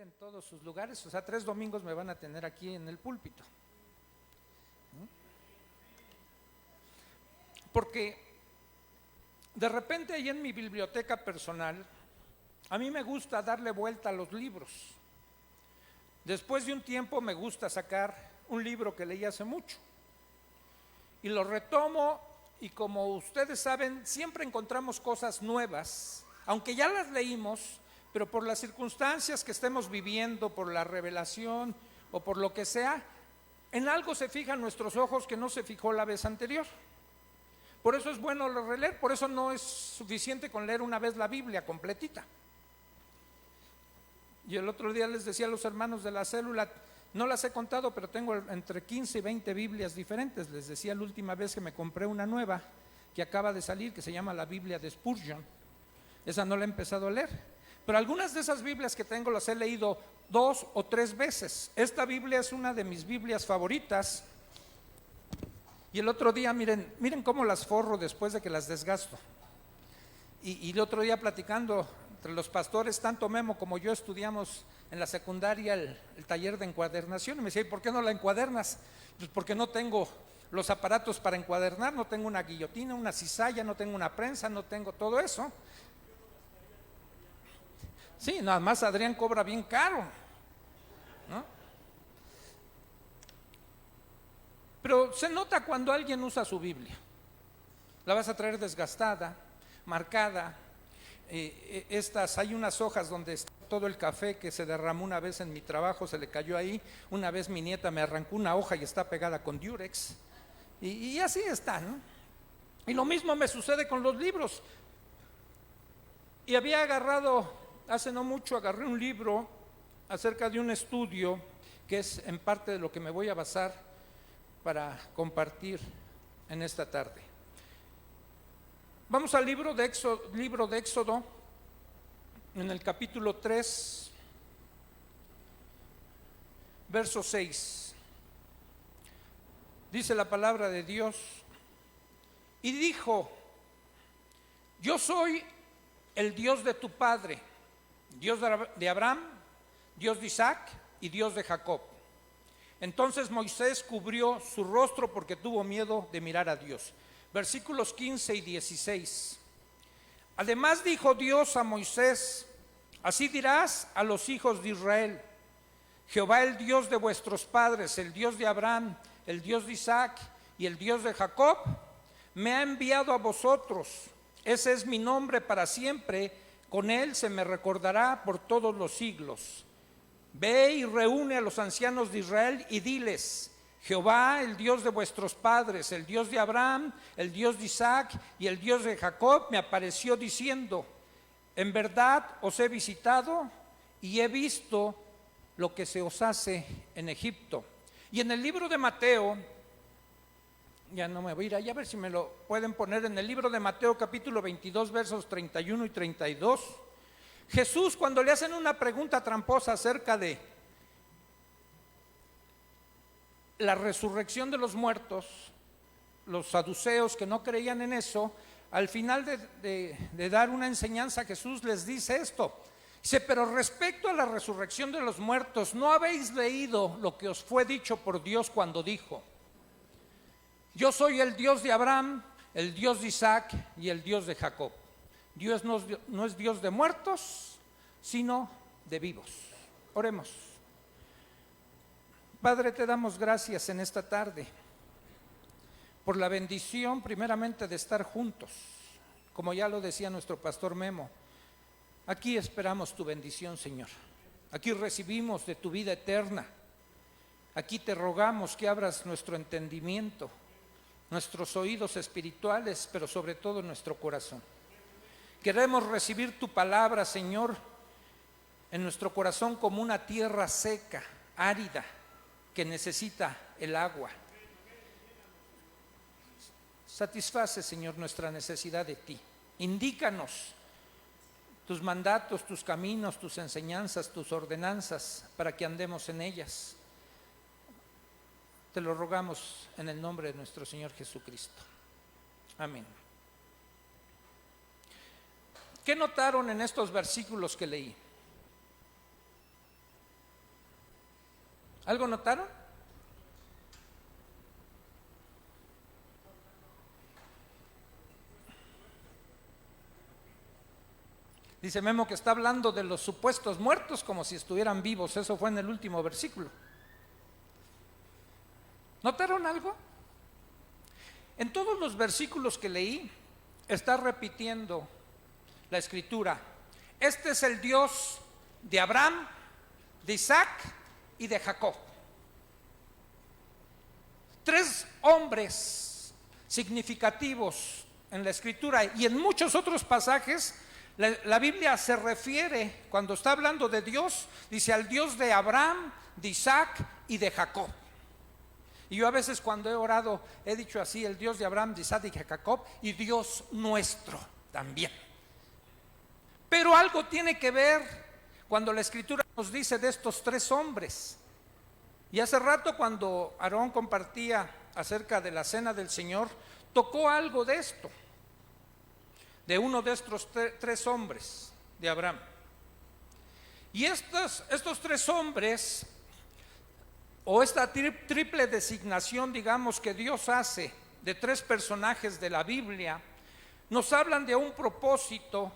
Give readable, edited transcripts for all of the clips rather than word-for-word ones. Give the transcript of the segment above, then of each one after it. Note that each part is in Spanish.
en todos sus lugares, o sea, 3 domingos me van a tener aquí en el púlpito. Porque de repente ahí en mi biblioteca personal, a mí me gusta darle vuelta a los libros. Después de un tiempo me gusta sacar un libro que leí hace mucho y lo retomo, y como ustedes saben, siempre encontramos cosas nuevas, aunque ya las leímos, pero por las circunstancias que estemos viviendo, por la revelación o por lo que sea, en algo se fijan nuestros ojos que no se fijó la vez anterior. Por eso es bueno releer, por eso no es suficiente con leer una vez la Biblia completita. Y el otro día les decía a los hermanos de la célula, no las he contado, pero tengo entre 15 y 20 Biblias diferentes. Les decía la última vez que me compré una nueva que acaba de salir, que se llama la Biblia de Spurgeon. Esa no la he empezado a leer, pero algunas de esas Biblias que tengo las he leído 2 o 3 veces. Esta Biblia es una de mis Biblias favoritas. Y el otro día, miren cómo las forro después de que las desgasto. Y el otro día platicando entre los pastores, tanto Memo como yo estudiamos en la secundaria el taller de encuadernación, y me decía, ¿y por qué no la encuadernas? Pues porque no tengo los aparatos para encuadernar, no tengo una guillotina, una cizalla, no tengo una prensa, no tengo todo eso. Sí, nada más Adrián cobra bien caro, ¿no? Pero se nota cuando alguien usa su Biblia. La vas a traer desgastada, marcada. Hay unas hojas donde está todo el café que se derramó una vez en mi trabajo, se le cayó ahí. Una vez mi nieta me arrancó una hoja y está pegada con Durex. Y así está, ¿no? Y lo mismo me sucede con los libros. Y había hace no mucho, agarré un libro acerca de un estudio que es en parte de lo que me voy a basar para compartir en esta tarde. Vamos al libro de Éxodo, en el capítulo 3, verso 6. Dice la palabra de Dios: y dijo, yo soy el Dios de tu padre, Dios de Abraham, Dios de Isaac y Dios de Jacob. Entonces Moisés cubrió su rostro porque tuvo miedo de mirar a Dios. Versículos 15 y 16. Además dijo Dios a Moisés, así dirás a los hijos de Israel, Jehová el Dios de vuestros padres, el Dios de Abraham, el Dios de Isaac y el Dios de Jacob, me ha enviado a vosotros. Ese es mi nombre para siempre, con él se me recordará por todos los siglos. Ve y reúne a los ancianos de Israel y diles, Jehová, el Dios de vuestros padres, el Dios de Abraham, el Dios de Isaac y el Dios de Jacob, me apareció diciendo, en verdad os he visitado y he visto lo que se os hace en Egipto. Y en el libro de Mateo, ya no me voy a ir allá, a ver si me lo pueden poner, en el libro de Mateo capítulo 22 versos 31 y 32, Jesús, cuando le hacen una pregunta tramposa acerca de la resurrección de los muertos, los saduceos que no creían en eso, al final de dar una enseñanza, Jesús les dice esto. Dice, pero respecto a la resurrección de los muertos, ¿no habéis leído lo que os fue dicho por Dios cuando dijo, yo soy el Dios de Abraham, el Dios de Isaac y el Dios de Jacob? Dios no es Dios de muertos, sino de vivos. Oremos. Padre, te damos gracias en esta tarde por la bendición primeramente de estar juntos. Como ya lo decía nuestro pastor Memo, aquí esperamos tu bendición, Señor. Aquí recibimos de tu vida eterna. Aquí te rogamos que abras nuestro entendimiento, nuestros oídos espirituales, pero sobre todo nuestro corazón. Queremos recibir tu palabra, Señor, en nuestro corazón como una tierra seca, árida, que necesita el agua. Satisface, Señor, nuestra necesidad de ti. Indícanos tus mandatos, tus caminos, tus enseñanzas, tus ordenanzas, para que andemos en ellas. Te lo rogamos en el nombre de nuestro Señor Jesucristo. Amén. ¿Qué notaron en estos versículos que leí? ¿Algo notaron? Dice Memo que está hablando de los supuestos muertos como si estuvieran vivos. Eso fue en el último versículo. ¿Notaron algo? En todos los versículos que leí está repitiendo la escritura: este es el Dios de Abraham, de Isaac y de Jacob. Tres hombres significativos en la escritura, y en muchos otros pasajes la Biblia se refiere, cuando está hablando de Dios, dice al Dios de Abraham, de Isaac y de Jacob. Y yo a veces cuando he orado he dicho así: el Dios de Abraham, de Isaac y de Jacob, y Dios nuestro también. Pero algo tiene que ver cuando la escritura nos dice de estos tres hombres. Y hace rato, cuando Aarón compartía acerca de la cena del Señor, tocó algo de esto, de uno de estos tres hombres de Abraham. Y estos tres hombres, o esta triple designación, digamos, que Dios hace de tres personajes de la Biblia, nos hablan de un propósito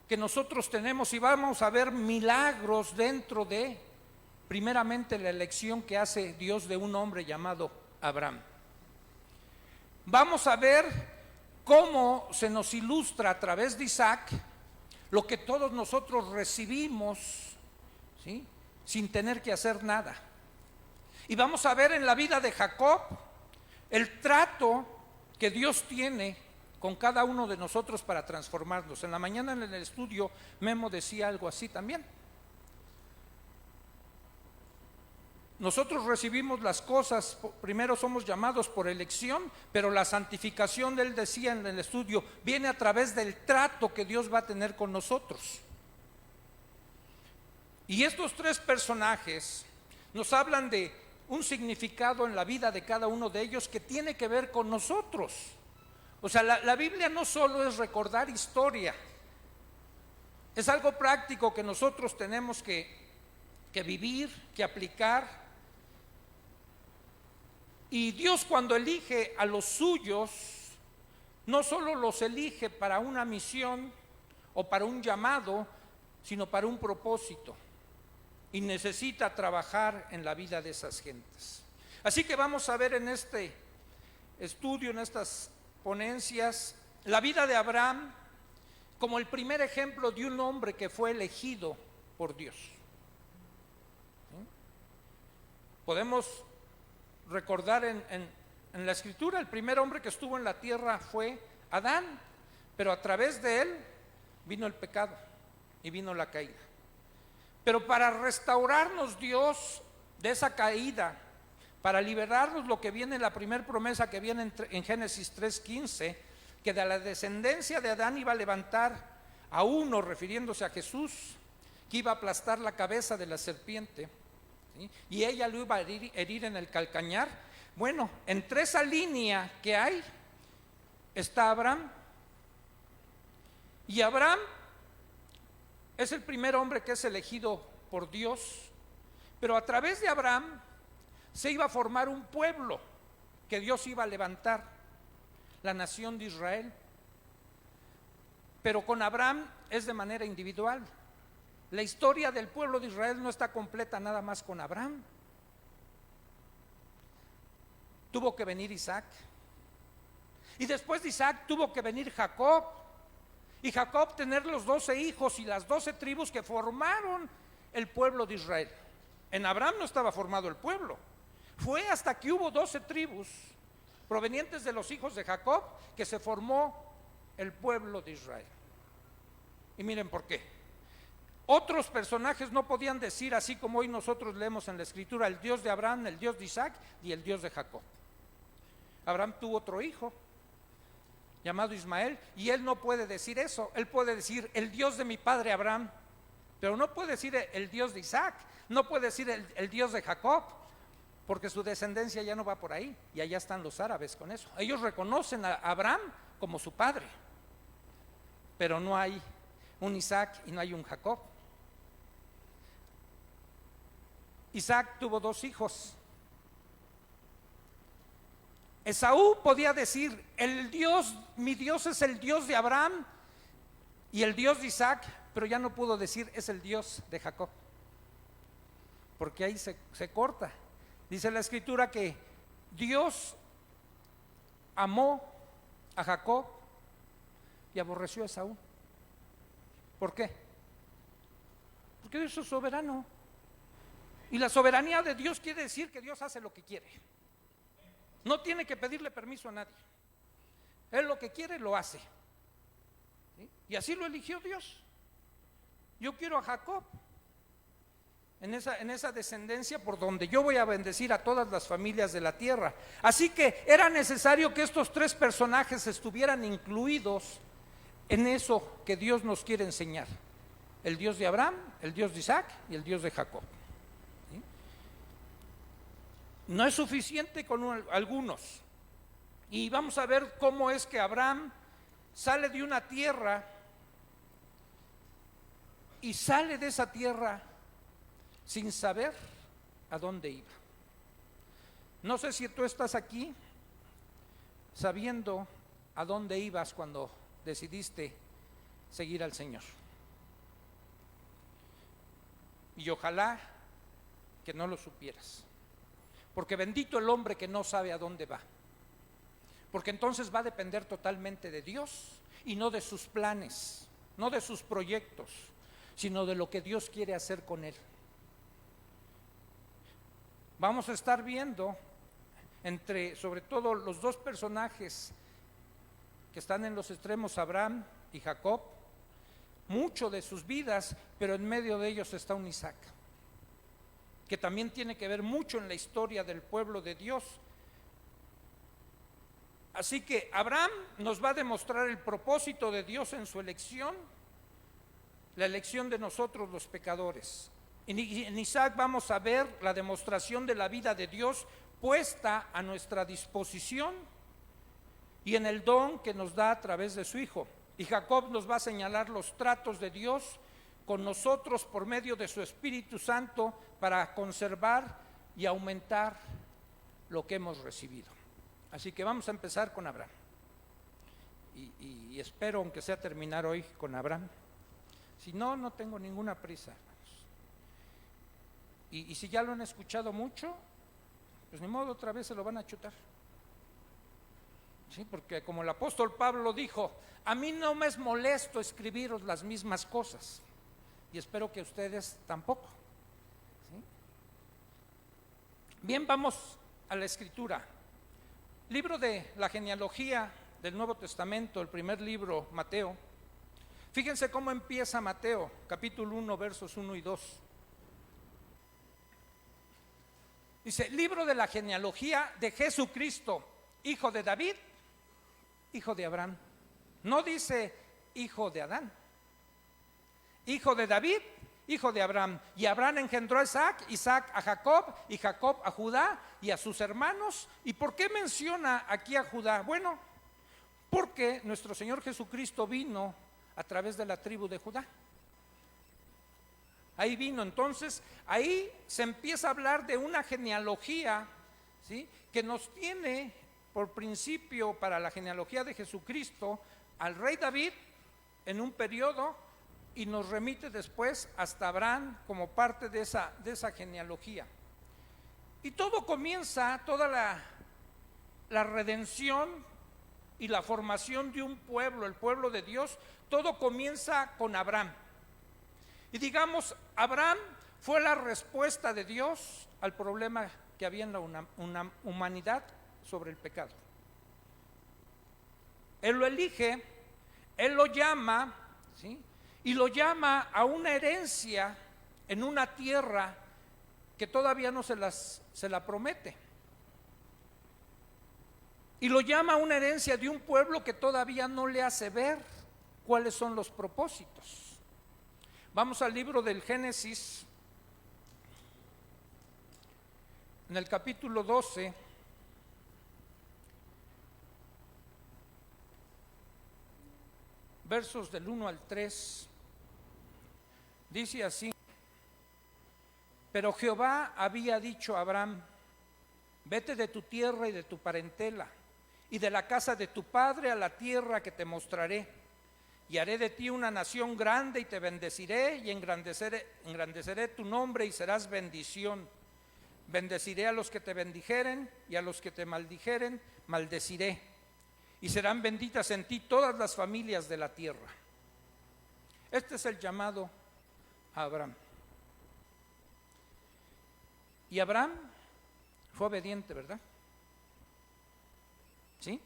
que nosotros tenemos, y vamos a ver milagros dentro de, primeramente, la elección que hace Dios de un hombre llamado Abraham. Vamos a ver cómo se nos ilustra a través de Isaac lo que todos nosotros recibimos, ¿sí?, sin tener que hacer nada. Y vamos a ver en la vida de Jacob el trato que Dios tiene con cada uno de nosotros para transformarnos. En la mañana en el estudio Memo decía algo así también. Nosotros recibimos las cosas, primero somos llamados por elección, pero la santificación, él decía en el estudio, viene a través del trato que Dios va a tener con nosotros. Y estos tres personajes nos hablan de un significado en la vida de cada uno de ellos que tiene que ver con nosotros. O sea, la Biblia no solo es recordar historia, es algo práctico que nosotros tenemos que vivir, que aplicar. Y Dios, cuando elige a los suyos, no solo los elige para una misión o para un llamado, sino para un propósito, y necesita trabajar en la vida de esas gentes. Así que vamos a ver en este estudio, en estas ponencias, la vida de Abraham como el primer ejemplo de un hombre que fue elegido por Dios. Podemos recordar en la escritura, el primer hombre que estuvo en la tierra fue Adán, pero a través de él vino el pecado y vino la caída. Pero para restaurarnos Dios de esa caída, para liberarnos, lo que viene, la primera promesa que viene en Génesis 3:15, que de la descendencia de Adán iba a levantar a uno, refiriéndose a Jesús, que iba a aplastar la cabeza de la serpiente, ¿sí?, y ella lo iba a herir en el calcañar. Bueno, entre esa línea que hay está Abraham, y Abraham es el primer hombre que es elegido por Dios, pero a través de Abraham se iba a formar un pueblo que Dios iba a levantar, la nación de Israel. Pero con Abraham es de manera individual. La historia del pueblo de Israel no está completa nada más con Abraham. Tuvo que venir Isaac, y después de Isaac tuvo que venir Jacob, y Jacob tener los 12 hijos y las 12 tribus que formaron el pueblo de Israel. En Abraham no estaba formado el pueblo. Fue hasta que hubo 12 tribus provenientes de los hijos de Jacob que se formó el pueblo de Israel. Y miren por qué. Otros personajes no podían decir, así como hoy nosotros leemos en la escritura, el Dios de Abraham, el Dios de Isaac y el Dios de Jacob. Abraham tuvo otro hijo llamado Ismael, y él no puede decir eso. Él puede decir el Dios de mi padre Abraham, pero no puede decir el Dios de Isaac, no puede decir el Dios de Jacob, porque su descendencia ya no va por ahí, y allá están los árabes con eso. Ellos reconocen a Abraham como su padre, pero no hay un Isaac y no hay un Jacob. Isaac tuvo 2 hijos. Esaú podía decir, mi Dios es el Dios de Abraham y el Dios de Isaac, pero ya no pudo decir es el Dios de Jacob, porque ahí se corta. Dice la escritura que Dios amó a Jacob y aborreció a Esaú. ¿Por qué? Porque Dios es soberano. Y la soberanía de Dios quiere decir que Dios hace lo que quiere. No tiene que pedirle permiso a nadie. Él lo que quiere lo hace. ¿Sí? Y así lo eligió Dios. Yo quiero a Jacob en esa descendencia por donde yo voy a bendecir a todas las familias de la tierra. Así que era necesario que estos 3 personajes estuvieran incluidos en eso que Dios nos quiere enseñar: el Dios de Abraham, el Dios de Isaac y el Dios de Jacob. ¿Sí? No es suficiente con algunos. Y vamos a ver cómo es que Abraham sale de una tierra y sale de esa tierra sin saber a dónde iba. No sé si tú estás aquí sabiendo a dónde ibas cuando decidiste seguir al Señor. Y ojalá que no lo supieras, porque bendito el hombre que no sabe a dónde va, porque entonces va a depender totalmente de Dios y no de sus planes, no de sus proyectos, sino de lo que Dios quiere hacer con él. Vamos a estar viendo sobre todo los 2 personajes que están en los extremos, Abraham y Jacob, mucho de sus vidas, pero en medio de ellos está un Isaac, que también tiene que ver mucho en la historia del pueblo de Dios. Así que Abraham nos va a demostrar el propósito de Dios en su elección, la elección de nosotros los pecadores. En Isaac vamos a ver la demostración de la vida de Dios puesta a nuestra disposición y en el don que nos da a través de su Hijo. Y Jacob nos va a señalar los tratos de Dios con nosotros por medio de su Espíritu Santo para conservar y aumentar lo que hemos recibido. Así que vamos a empezar con Abraham. Y espero, aunque sea, terminar hoy con Abraham. Si no, no tengo ninguna prisa. Y si ya lo han escuchado mucho, pues ni modo, otra vez se lo van a chutar. Sí, porque como el apóstol Pablo dijo, a mí no me es molesto escribiros las mismas cosas, y espero que ustedes tampoco. ¿Sí? Bien, vamos a la escritura. Libro de la genealogía del Nuevo Testamento, el primer libro, Mateo. Fíjense cómo empieza Mateo, capítulo 1, versos 1 y 2. Dice, libro de la genealogía de Jesucristo, hijo de David, hijo de Abraham. No dice hijo de Adán. Hijo de David, hijo de Abraham. Y Abraham engendró a Isaac, Isaac a Jacob, y Jacob a Judá y a sus hermanos. ¿Y por qué menciona aquí a Judá? Bueno, porque nuestro Señor Jesucristo vino a través de la tribu de Judá. Ahí vino, entonces, ahí se empieza a hablar de una genealogía, ¿sí?, que nos tiene por principio para la genealogía de Jesucristo al rey David en un periodo y nos remite después hasta Abraham como parte de esa genealogía. Y todo comienza, toda la redención y la formación de un pueblo, el pueblo de Dios, todo comienza con Abraham. Y digamos, Abraham fue la respuesta de Dios al problema que había en la humanidad sobre el pecado. Él lo elige, Él lo llama, ¿sí?, y lo llama a una herencia en una tierra que todavía no se la promete. Y lo llama a una herencia de un pueblo que todavía no le hace ver cuáles son los propósitos. Vamos al libro del Génesis, en el capítulo 12, versos del 1 al 3, dice así: Pero Jehová había dicho a Abraham: vete de tu tierra y de tu parentela y de la casa de tu padre a la tierra que te mostraré, y haré de ti una nación grande y te bendeciré y engrandeceré tu nombre y serás bendición. Bendeciré a los que te bendijeren y a los que te maldijeren maldeciré, y serán benditas en ti todas las familias de la tierra. Este es el llamado a Abraham. Y Abraham fue obediente, ¿verdad? ¿Sí?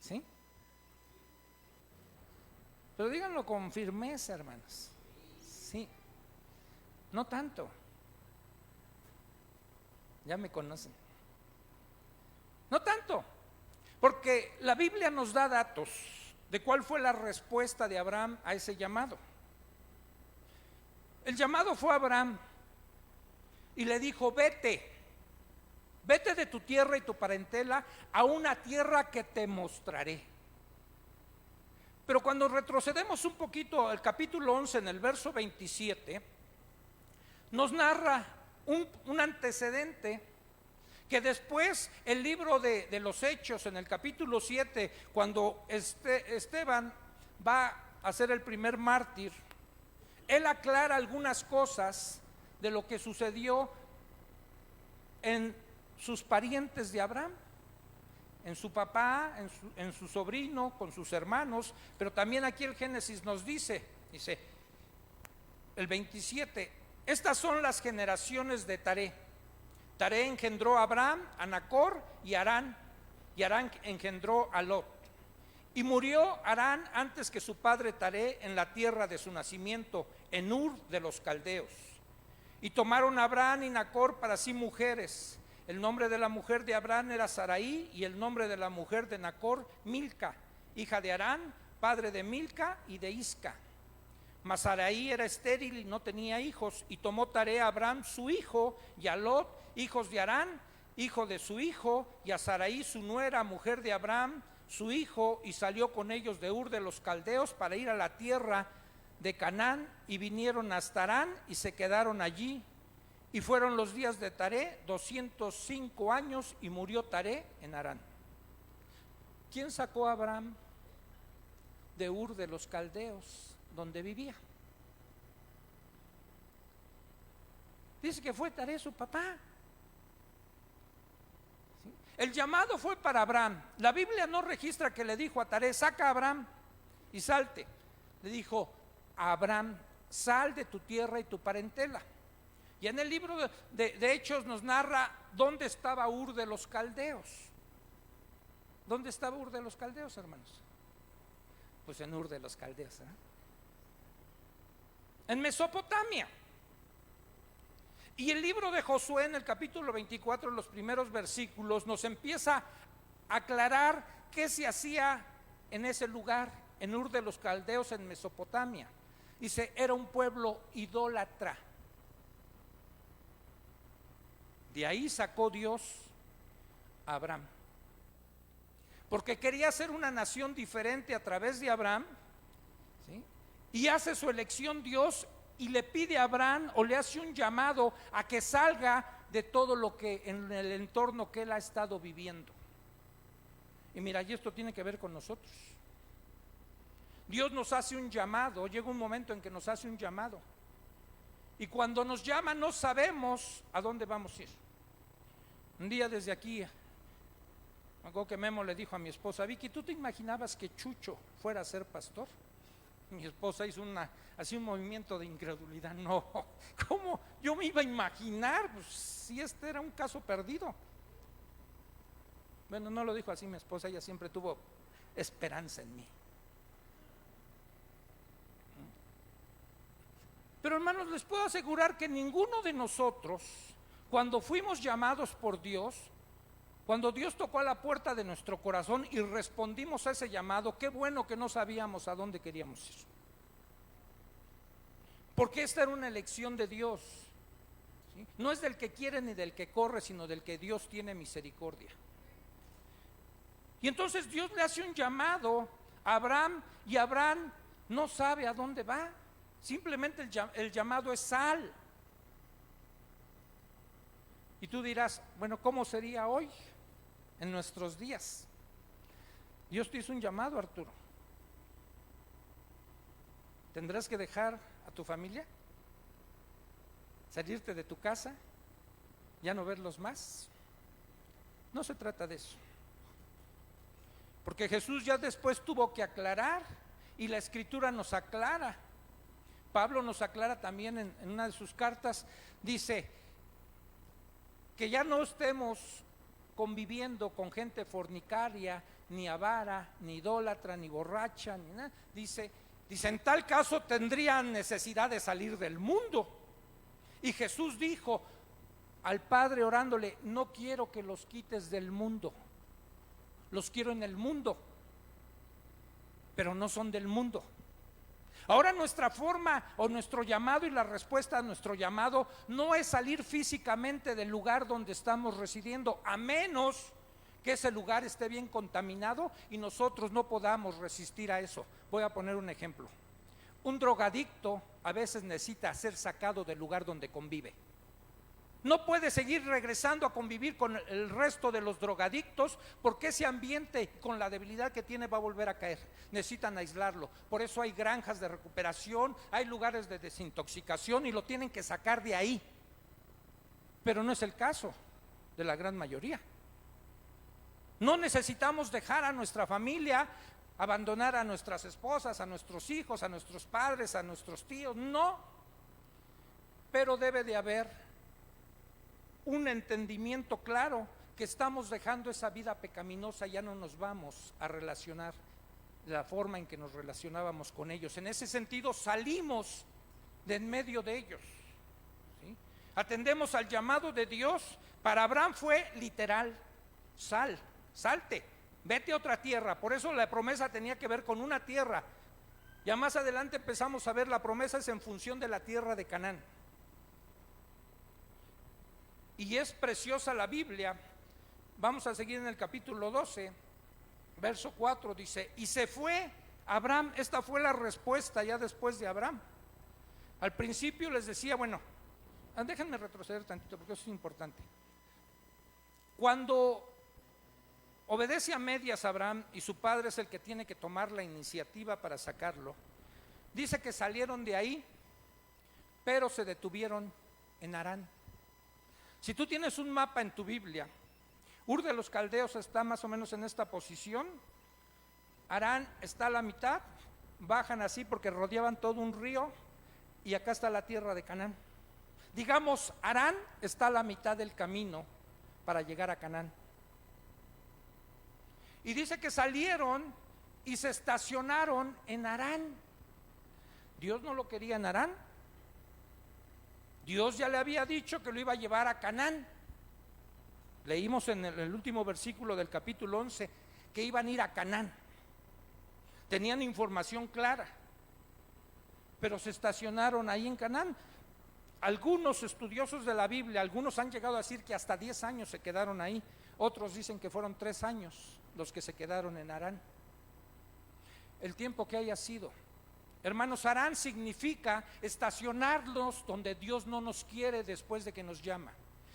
¿Sí? Pero díganlo con firmeza, hermanos. Sí. No tanto. Ya me conocen. No tanto. Porque la Biblia nos da datos de cuál fue la respuesta de Abraham a ese llamado. El llamado fue a Abraham y le dijo: vete de tu tierra y tu parentela a una tierra que te mostraré. Pero cuando retrocedemos un poquito al capítulo 11, en el verso 27, nos narra un antecedente que después el libro de los Hechos, en el capítulo 7, cuando Esteban va a ser el primer mártir, él aclara algunas cosas de lo que sucedió en sus parientes de Abraham, en su papá, en su sobrino, con sus hermanos. Pero también aquí el Génesis nos dice el 27: estas son las generaciones de Taré. Taré engendró a Abraham, a Nacor y a Harán, y Harán engendró a Lot. Y murió Harán antes que su padre Taré en la tierra de su nacimiento, en Ur de los Caldeos. Y tomaron a Abraham y Nacor para sí mujeres. El nombre de la mujer de Abraham era Sarai, y el nombre de la mujer de Nacor, Milca, hija de Harán, padre de Milca y de Isca. Mas Sarai era estéril y no tenía hijos, y tomó Taré a Abraham su hijo, y a Lot, hijos de Harán, hijo de su hijo, y a Sarai su nuera, mujer de Abraham, su hijo, y salió con ellos de Ur de los Caldeos para ir a la tierra de Canaán, y vinieron hasta Harán y se quedaron allí. Y fueron los días de Taré 205 años, y murió Taré en Harán. ¿Quién sacó a Abraham de Ur de los Caldeos, donde vivía? Dice que fue Taré su papá. ¿Sí? El llamado fue para Abraham. La Biblia no registra que le dijo a Taré: saca a Abraham y salte. Le dijo a Abraham: sal de tu tierra y tu parentela. Y en el libro de Hechos nos narra dónde estaba Ur de los Caldeos. ¿Dónde estaba Ur de los Caldeos, hermanos? Pues en Ur de los Caldeos, en Mesopotamia. Y el libro de Josué, en el capítulo 24, en los primeros versículos, nos empieza a aclarar qué se hacía en ese lugar, en Ur de los Caldeos, en Mesopotamia. Dice: era un pueblo idólatra. De ahí sacó Dios a Abraham, porque quería ser una nación diferente a través de Abraham, ¿sí? Y hace su elección Dios, y le pide a Abraham, o le hace un llamado a que salga de todo lo que en el entorno que él ha estado viviendo. Y mira, y esto tiene que ver con nosotros. Dios nos hace un llamado, llega un momento en que nos hace un llamado, y cuando nos llama no sabemos a dónde vamos a ir. Un día desde aquí, me acuerdo que Memo le dijo a mi esposa: Vicky, ¿tú te imaginabas que Chucho fuera a ser pastor? Mi esposa hizo así un movimiento de incredulidad. No, ¿cómo yo me iba a imaginar? Pues si este era un caso perdido. Bueno, no lo dijo así mi esposa, ella siempre tuvo esperanza en mí. Pero hermanos, les puedo asegurar que ninguno de nosotros, cuando fuimos llamados por Dios, cuando Dios tocó a la puerta de nuestro corazón y respondimos a ese llamado, qué bueno que no sabíamos a dónde queríamos ir. Porque esta era una elección de Dios, ¿sí? No es del que quiere ni del que corre, sino del que Dios tiene misericordia. Y entonces Dios le hace un llamado a Abraham, y Abraham no sabe a dónde va. Simplemente el llamado es: sal. Y tú dirás, bueno, ¿cómo sería hoy, en nuestros días? Dios te hizo un llamado, Arturo. ¿Tendrás que dejar a tu familia? ¿Salirte de tu casa? ¿Ya no verlos más? No se trata de eso. Porque Jesús ya después tuvo que aclarar, y la Escritura nos aclara. Pablo nos aclara también en una de sus cartas, dice que ya no estemos conviviendo con gente fornicaria, ni avara, ni idólatra, ni borracha, ni nada. Dice, en tal caso tendrían necesidad de salir del mundo. Y Jesús dijo al Padre orándole, no quiero que los quites del mundo, los quiero en el mundo, pero no son del mundo. Ahora nuestra forma o nuestro llamado y la respuesta a nuestro llamado no es salir físicamente del lugar donde estamos residiendo, a menos que ese lugar esté bien contaminado y nosotros no podamos resistir a eso. Voy a poner un ejemplo. Un drogadicto a veces necesita ser sacado del lugar donde convive. No puede seguir regresando a convivir con el resto de los drogadictos, porque ese ambiente, con la debilidad que tiene, va a volver a caer. Necesitan aislarlo. Por eso hay granjas de recuperación, hay lugares de desintoxicación, y lo tienen que sacar de ahí. Pero no es el caso de la gran mayoría. No necesitamos dejar a nuestra familia, abandonar a nuestras esposas, a nuestros hijos, a nuestros padres, a nuestros tíos, no. Pero debe de haber un entendimiento claro que estamos dejando esa vida pecaminosa, ya no nos vamos a relacionar de la forma en que nos relacionábamos con ellos. En ese sentido salimos de en medio de ellos, ¿sí? Atendemos al llamado de Dios. Para Abraham fue literal: salte, vete a otra tierra. Por eso la promesa tenía que ver con una tierra. Ya más adelante empezamos a ver, la promesa es en función de la tierra de Canaán. Y es preciosa la Biblia. Vamos a seguir en el capítulo 12, verso 4, dice, y se fue Abraham. Esta fue la respuesta ya después de Abraham. Al principio les decía, bueno, déjenme retroceder tantito porque eso es importante. Cuando obedece a medias Abraham y su padre es el que tiene que tomar la iniciativa para sacarlo, dice que salieron de ahí, pero se detuvieron en Harán. Si tú tienes un mapa en tu Biblia, Ur de los Caldeos está más o menos en esta posición, Harán está a la mitad, bajan así porque rodeaban todo un río, y acá está la tierra de Canaán. Digamos, Harán está a la mitad del camino para llegar a Canaán. Y dice que salieron y se estacionaron en Harán. Dios no lo quería en Harán. Dios ya le había dicho que lo iba a llevar a Canaán. Leímos en el último versículo del capítulo 11 que iban a ir a Canaán. Tenían información clara, pero se estacionaron ahí en Canaán. Algunos estudiosos de la Biblia, algunos han llegado a decir que hasta 10 años se quedaron ahí. Otros dicen que fueron 3 años los que se quedaron en Harán. El tiempo que haya sido. Hermanos, Harán significa estacionarnos donde Dios no nos quiere después de que nos llama.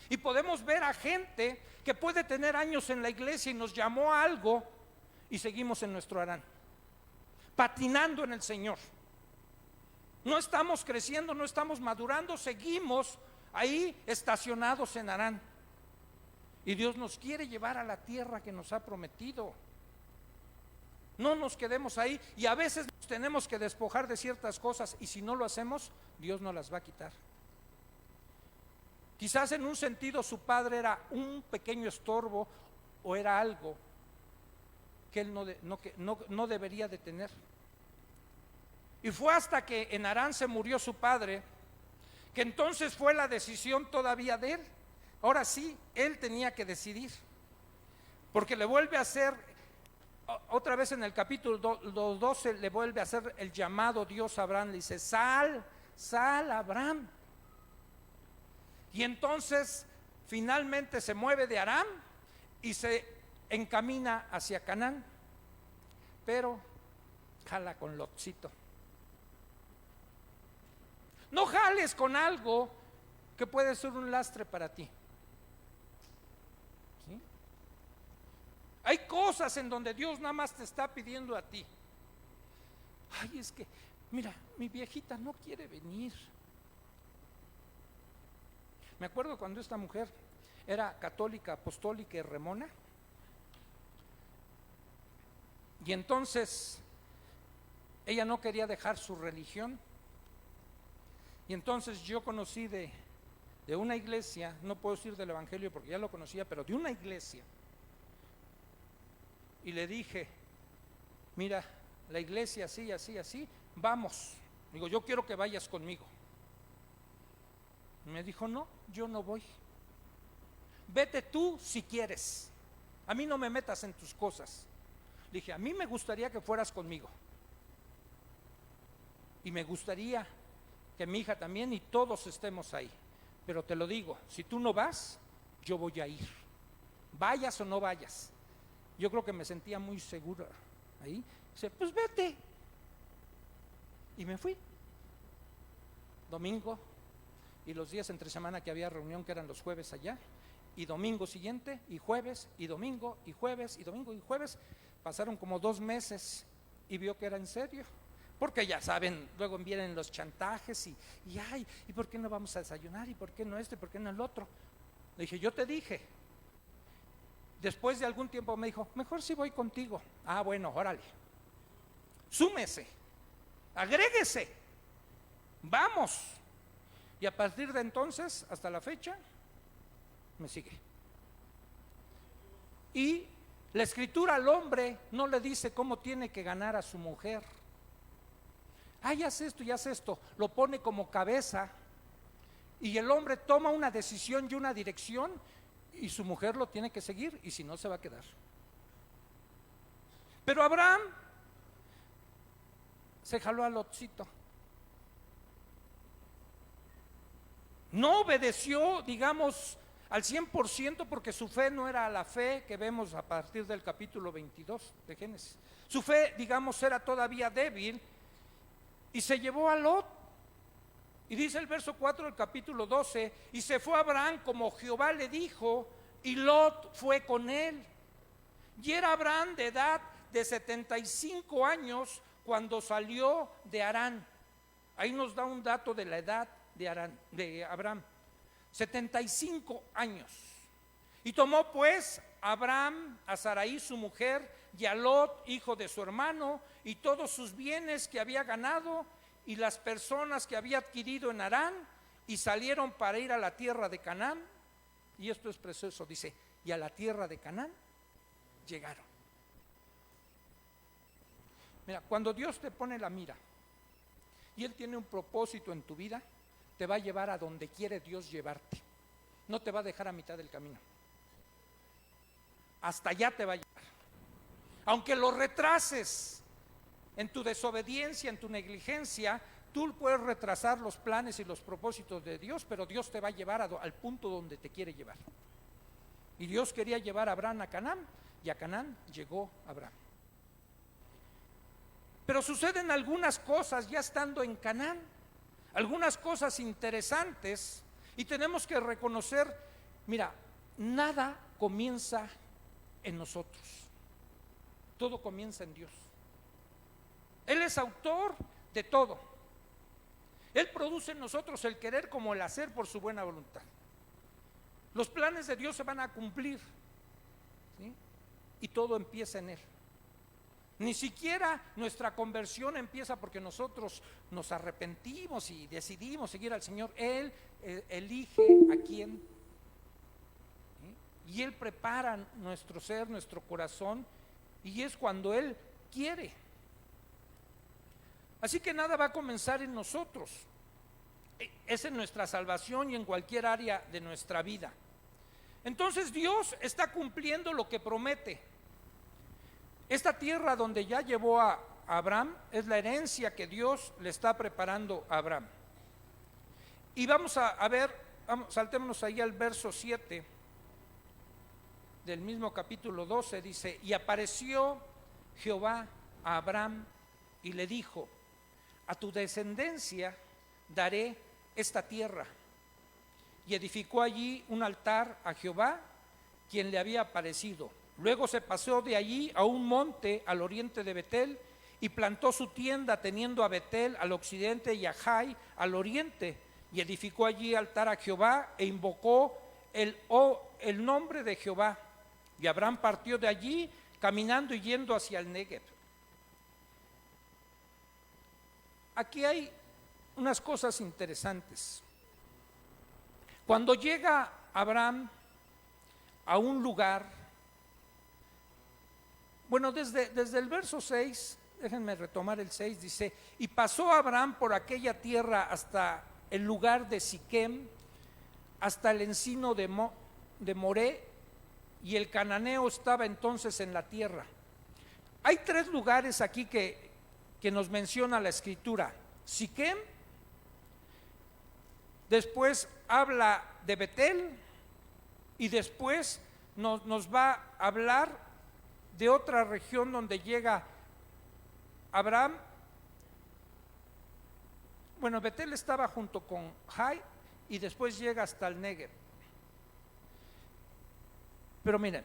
Y podemos ver a gente que puede tener años en la iglesia y nos llamó a algo y seguimos en nuestro Harán, patinando en el Señor. No estamos creciendo, no estamos madurando, seguimos ahí estacionados en Harán. Y Dios nos quiere llevar a la tierra que nos ha prometido. No nos quedemos ahí, y a veces nos tenemos que despojar de ciertas cosas, y si no lo hacemos, Dios nos las va a quitar. Quizás en un sentido su padre era un pequeño estorbo, o era algo que él no debería de tener. Y fue hasta que en Harán se murió su padre, que entonces fue la decisión todavía de él. Ahora sí, él tenía que decidir, porque le vuelve a hacer otra vez en el capítulo 12, le vuelve a hacer el llamado Dios a Abraham. Le dice, sal Abraham. Y entonces finalmente se mueve de Harán y se encamina hacia Canaán, pero jala con Lotcito. No jales con algo que puede ser un lastre para ti. Hay cosas en donde Dios nada más te está pidiendo a ti. Ay, es que, mira, mi viejita no quiere venir. Me acuerdo cuando esta mujer era católica, apostólica y remona. Y entonces ella no quería dejar su religión. Y entonces yo conocí de una iglesia, no puedo decir del evangelio porque ya lo conocía, pero de una iglesia. Y le dije, mira, la iglesia así, así, así, vamos. Digo, yo quiero que vayas conmigo. Me dijo, no, yo no voy. Vete tú si quieres. A mí no me metas en tus cosas. Le dije, a mí me gustaría que fueras conmigo. Y me gustaría que mi hija también y todos estemos ahí. Pero te lo digo, si tú no vas, yo voy a ir. Vayas o no vayas. Yo creo que me sentía muy segura ahí. Dice, pues vete. Y me fui. Domingo y los días entre semana que había reunión, que eran los jueves allá, y domingo siguiente, y jueves, y domingo, y jueves, y domingo, y jueves. Pasaron como 2 meses y vio que era en serio. Porque ya saben, luego vienen los chantajes y ay, ¿y por qué no vamos a desayunar? ¿Y por qué no esto? ¿Y por qué no el otro? Le dije, yo te dije. Después de algún tiempo me dijo, mejor si voy contigo. Ah, bueno, órale. Súmese, agréguese, vamos. Y a partir de entonces, hasta la fecha, me sigue. Y la escritura al hombre no le dice cómo tiene que ganar a su mujer. Ay, haz esto y haz esto. Lo pone como cabeza. Y el hombre toma una decisión y una dirección, y su mujer lo tiene que seguir, y si no se va a quedar. Pero Abraham se jaló a Lotcito. No obedeció, digamos, al 100%, porque su fe no era la fe que vemos a partir del capítulo 22 de Génesis. Su fe, digamos, era todavía débil, y se llevó a Lot. Y dice el verso 4 del capítulo 12, y se fue Abraham como Jehová le dijo, y Lot fue con él. Y era Abraham de edad de 75 años cuando salió de Harán. Ahí nos da un dato de la edad de Abraham. 75 años. Y tomó pues Abraham a Sarai su mujer, y a Lot hijo de su hermano, y todos sus bienes que había ganado, y las personas que había adquirido en Harán, y salieron para ir a la tierra de Canaán. Y esto es precioso, dice, y a la tierra de Canaán llegaron. Mira, cuando Dios te pone la mira y Él tiene un propósito en tu vida, te va a llevar a donde quiere Dios llevarte. No te va a dejar a mitad del camino. Hasta allá te va a llevar. Aunque lo retrases en tu desobediencia, en tu negligencia, tú puedes retrasar los planes y los propósitos de Dios, pero Dios te va a llevar al punto donde te quiere llevar. Y Dios quería llevar a Abraham a Canaán, y a Canaán llegó Abraham. Pero suceden algunas cosas ya estando en Canaán, algunas cosas interesantes, y tenemos que reconocer, mira, nada comienza en nosotros, todo comienza en Dios. Él es autor de todo. Él produce en nosotros el querer como el hacer por su buena voluntad. Los planes de Dios se van a cumplir, ¿sí? Y todo empieza en Él. Ni siquiera nuestra conversión empieza porque nosotros nos arrepentimos y decidimos seguir al Señor. Él elige a quién, ¿sí? Y Él prepara nuestro ser, nuestro corazón, y es cuando Él quiere. Así que nada va a comenzar en nosotros, es en nuestra salvación y en cualquier área de nuestra vida. Entonces Dios está cumpliendo lo que promete. Esta tierra donde ya llevó a Abraham es la herencia que Dios le está preparando a Abraham. Y vamos a ver, saltémonos ahí al verso 7 del mismo capítulo 12, dice, y apareció Jehová a Abraham y le dijo, a tu descendencia daré esta tierra. Y edificó allí un altar a Jehová, quien le había aparecido. Luego se pasó de allí a un monte al oriente de Betel y plantó su tienda, teniendo a Betel al occidente y a Jai al oriente, y edificó allí altar a Jehová e invocó el nombre de Jehová. Y Abraham partió de allí caminando y yendo hacia el Negev. Aquí hay unas cosas interesantes. Cuando llega Abraham a un lugar, bueno, desde el verso 6, déjenme retomar el 6, dice: y pasó Abraham por aquella tierra hasta el lugar de Siquem, hasta el encino de Moré, y el cananeo estaba entonces en la tierra. Hay tres lugares aquí que nos menciona la escritura: Siquem, después habla de Betel, y después nos va a hablar de otra región donde llega Abraham. Bueno, Betel estaba junto con Jai y después llega hasta el Negev. Pero miren,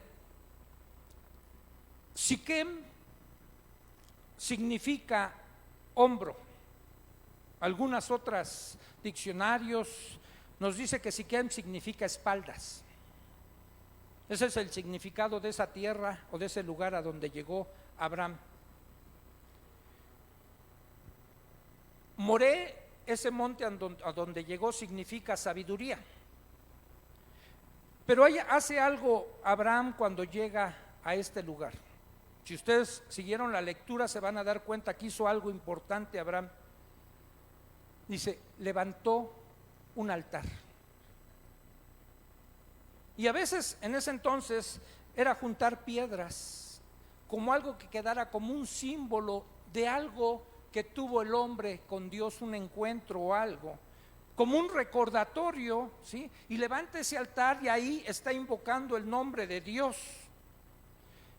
Siquem significa hombro. Algunas otras diccionarios nos dice que Siquem significa espaldas. Ese es el significado de esa tierra o de ese lugar a donde llegó Abraham. Moré, ese monte a donde llegó, significa sabiduría. Pero hace algo Abraham cuando llega a este lugar. Si ustedes siguieron la lectura se van a dar cuenta que hizo algo importante Abraham. Dice, levantó un altar. Y a veces en ese entonces era juntar piedras como algo que quedara como un símbolo de algo que tuvo el hombre con Dios, un encuentro o algo, como un recordatorio, ¿sí? Y levanta ese altar y ahí está invocando el nombre de Dios.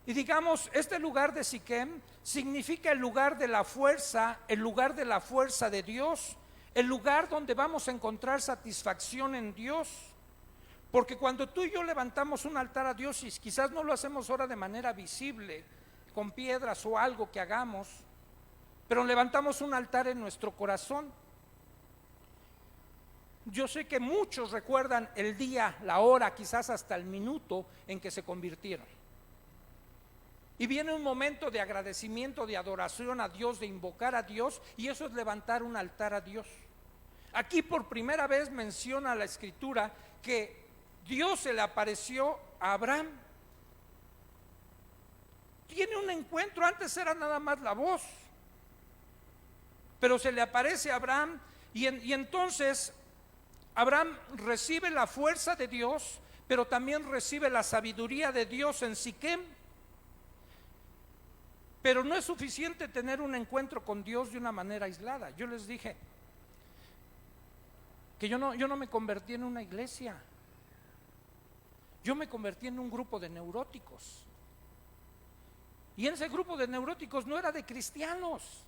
Y digamos, este lugar de Siquem significa el lugar de la fuerza, el lugar de la fuerza de Dios, el lugar donde vamos a encontrar satisfacción en Dios. Porque cuando tú y yo levantamos un altar a Dios, y quizás no lo hacemos ahora de manera visible, con piedras o algo que hagamos, pero levantamos un altar en nuestro corazón. Yo sé que muchos recuerdan el día, la hora, quizás hasta el minuto en que se convirtieron. Y viene un momento de agradecimiento, de adoración a Dios, de invocar a Dios, y eso es levantar un altar a Dios. Aquí por primera vez menciona la escritura que Dios se le apareció a Abraham. Tiene un encuentro, antes era nada más la voz, pero se le aparece a Abraham y entonces Abraham recibe la fuerza de Dios, pero también recibe la sabiduría de Dios en Siquem. Pero no es suficiente tener un encuentro con Dios de una manera aislada. Yo les dije que yo no me convertí en una iglesia. Yo me convertí en un grupo de neuróticos. Y en ese grupo de neuróticos no era de cristianos,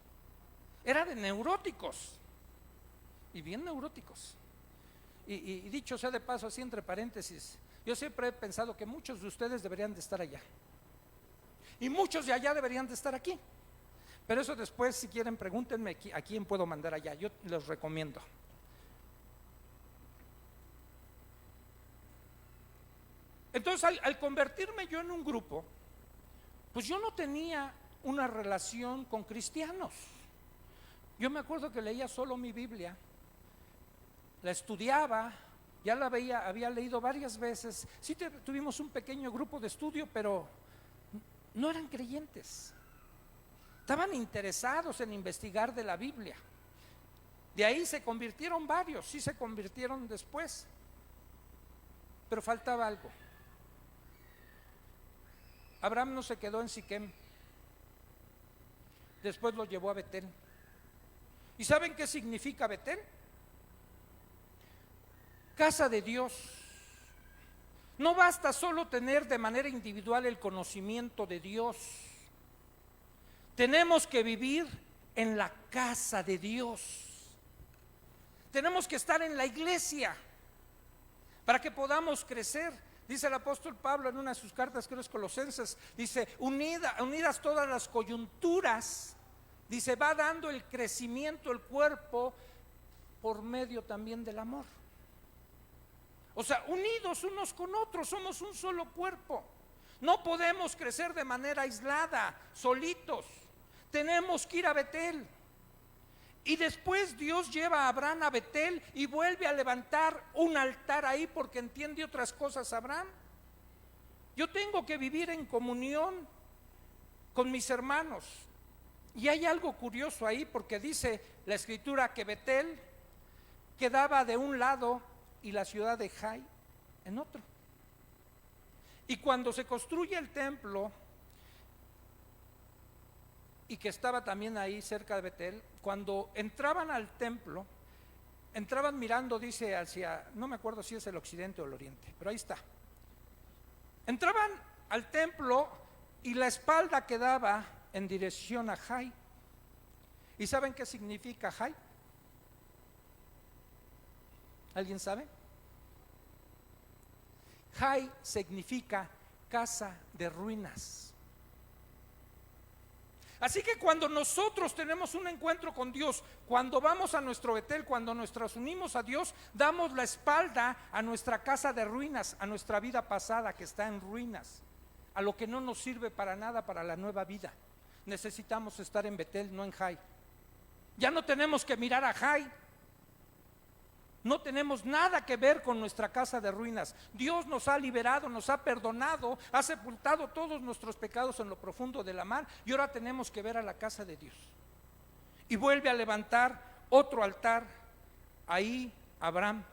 era de neuróticos. Y bien neuróticos. Y dicho sea de paso, así entre paréntesis, yo siempre he pensado que muchos de ustedes deberían de estar allá. Y muchos de allá deberían de estar aquí. Pero eso después, si quieren, pregúntenme a quién puedo mandar allá. Yo les recomiendo. Entonces, al convertirme yo en un grupo, pues yo no tenía una relación con cristianos. Yo me acuerdo que leía solo mi Biblia, la estudiaba, ya la había leído varias veces. Sí tuvimos un pequeño grupo de estudio, pero no eran creyentes. Estaban interesados en investigar de la Biblia. De ahí se convirtieron varios, sí se convirtieron después, pero faltaba algo. Abraham no se quedó en Siquem, después lo llevó a Betel. ¿Y saben qué significa Betel? Casa de Dios. No basta solo tener de manera individual el conocimiento de Dios. Tenemos que vivir en la casa de Dios. Tenemos que estar en la iglesia para que podamos crecer. Dice el apóstol Pablo en una de sus cartas, que los Colosenses, dice, unidas todas las coyunturas, dice, va dando el crecimiento el cuerpo por medio también del amor. O sea, unidos unos con otros, somos un solo cuerpo. No podemos crecer de manera aislada, solitos. Tenemos que ir a Betel. Y después Dios lleva a Abraham a Betel y vuelve a levantar un altar ahí, porque entiende otras cosas Abraham. Yo tengo que vivir en comunión con mis hermanos. Y hay algo curioso ahí, porque dice la escritura que Betel quedaba de un lado y la ciudad de Jai en otro. Y cuando se construye el templo, y que estaba también ahí cerca de Betel, cuando entraban al templo, entraban mirando, dice, hacia, no me acuerdo si es el occidente o el oriente, pero ahí está. Entraban al templo y la espalda quedaba en dirección a Jai. ¿Y saben qué significa Jai? ¿Alguien sabe? Jai significa casa de ruinas. Así que cuando nosotros tenemos un encuentro con Dios, cuando vamos a nuestro Betel, cuando nos unimos a Dios, damos la espalda a nuestra casa de ruinas, a nuestra vida pasada que está en ruinas, a lo que no nos sirve para nada para la nueva vida. Necesitamos estar en Betel, no en Jai. Ya no tenemos que mirar a Jai. No tenemos nada que ver con nuestra casa de ruinas. Dios nos ha liberado, nos ha perdonado, ha sepultado todos nuestros pecados en lo profundo de la mar, y ahora tenemos que ver a la casa de Dios. Y vuelve a levantar otro altar ahí Abraham.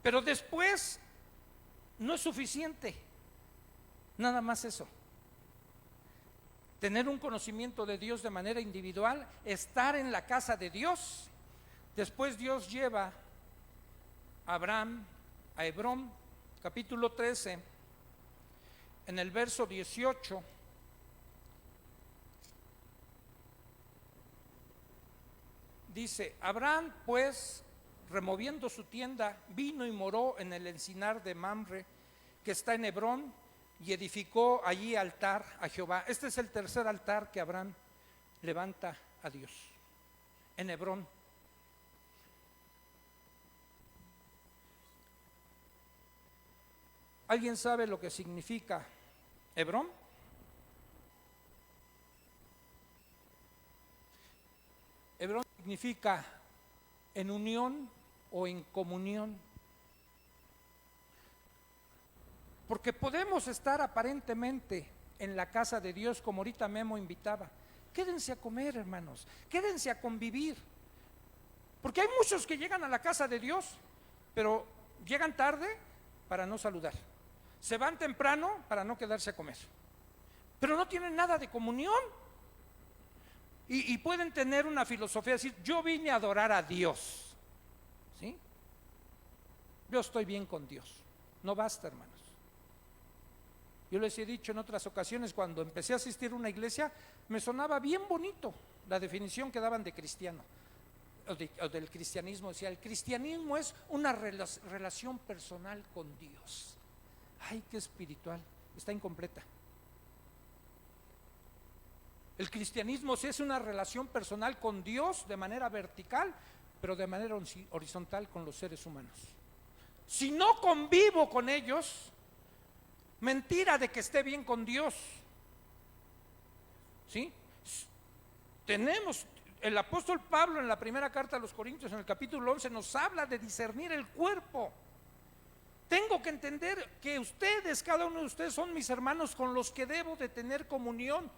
Pero después no es suficiente nada más eso. Tener un conocimiento de Dios de manera individual, estar en la casa de Dios. Después Dios lleva a Abraham a Hebrón, capítulo 13, en el verso 18. Dice, Abraham pues, removiendo su tienda, vino y moró en el encinar de Mamre, que está en Hebrón, y edificó allí altar a Jehová. Este es el tercer altar que Abraham levanta a Dios, en Hebrón. ¿Alguien sabe lo que significa Hebrón? Hebrón significa en unión o en comunión. Porque podemos estar aparentemente en la casa de Dios, como ahorita Memo invitaba. Quédense a comer, hermanos, quédense a convivir. Porque hay muchos que llegan a la casa de Dios, pero llegan tarde para no saludar. Se van temprano para no quedarse a comer, pero no tienen nada de comunión. Y pueden tener una filosofía de decir, yo vine a adorar a Dios, ¿sí? Yo estoy bien con Dios. No basta, hermanos. Yo les he dicho en otras ocasiones, cuando empecé a asistir a una iglesia, me sonaba bien bonito la definición que daban de cristiano, o del cristianismo. Decía, el cristianismo es una relación personal con Dios. Ay, qué espiritual, está incompleta. El cristianismo sí es una relación personal con Dios de manera vertical, pero de manera horizontal con los seres humanos. Si no convivo con ellos, mentira de que esté bien con Dios. ¿Sí? Tenemos, el apóstol Pablo en la primera carta a los Corintios, en el capítulo 11, nos habla de discernir el cuerpo. Tengo que entender que ustedes, cada uno de ustedes son mis hermanos con los que debo de tener comunión.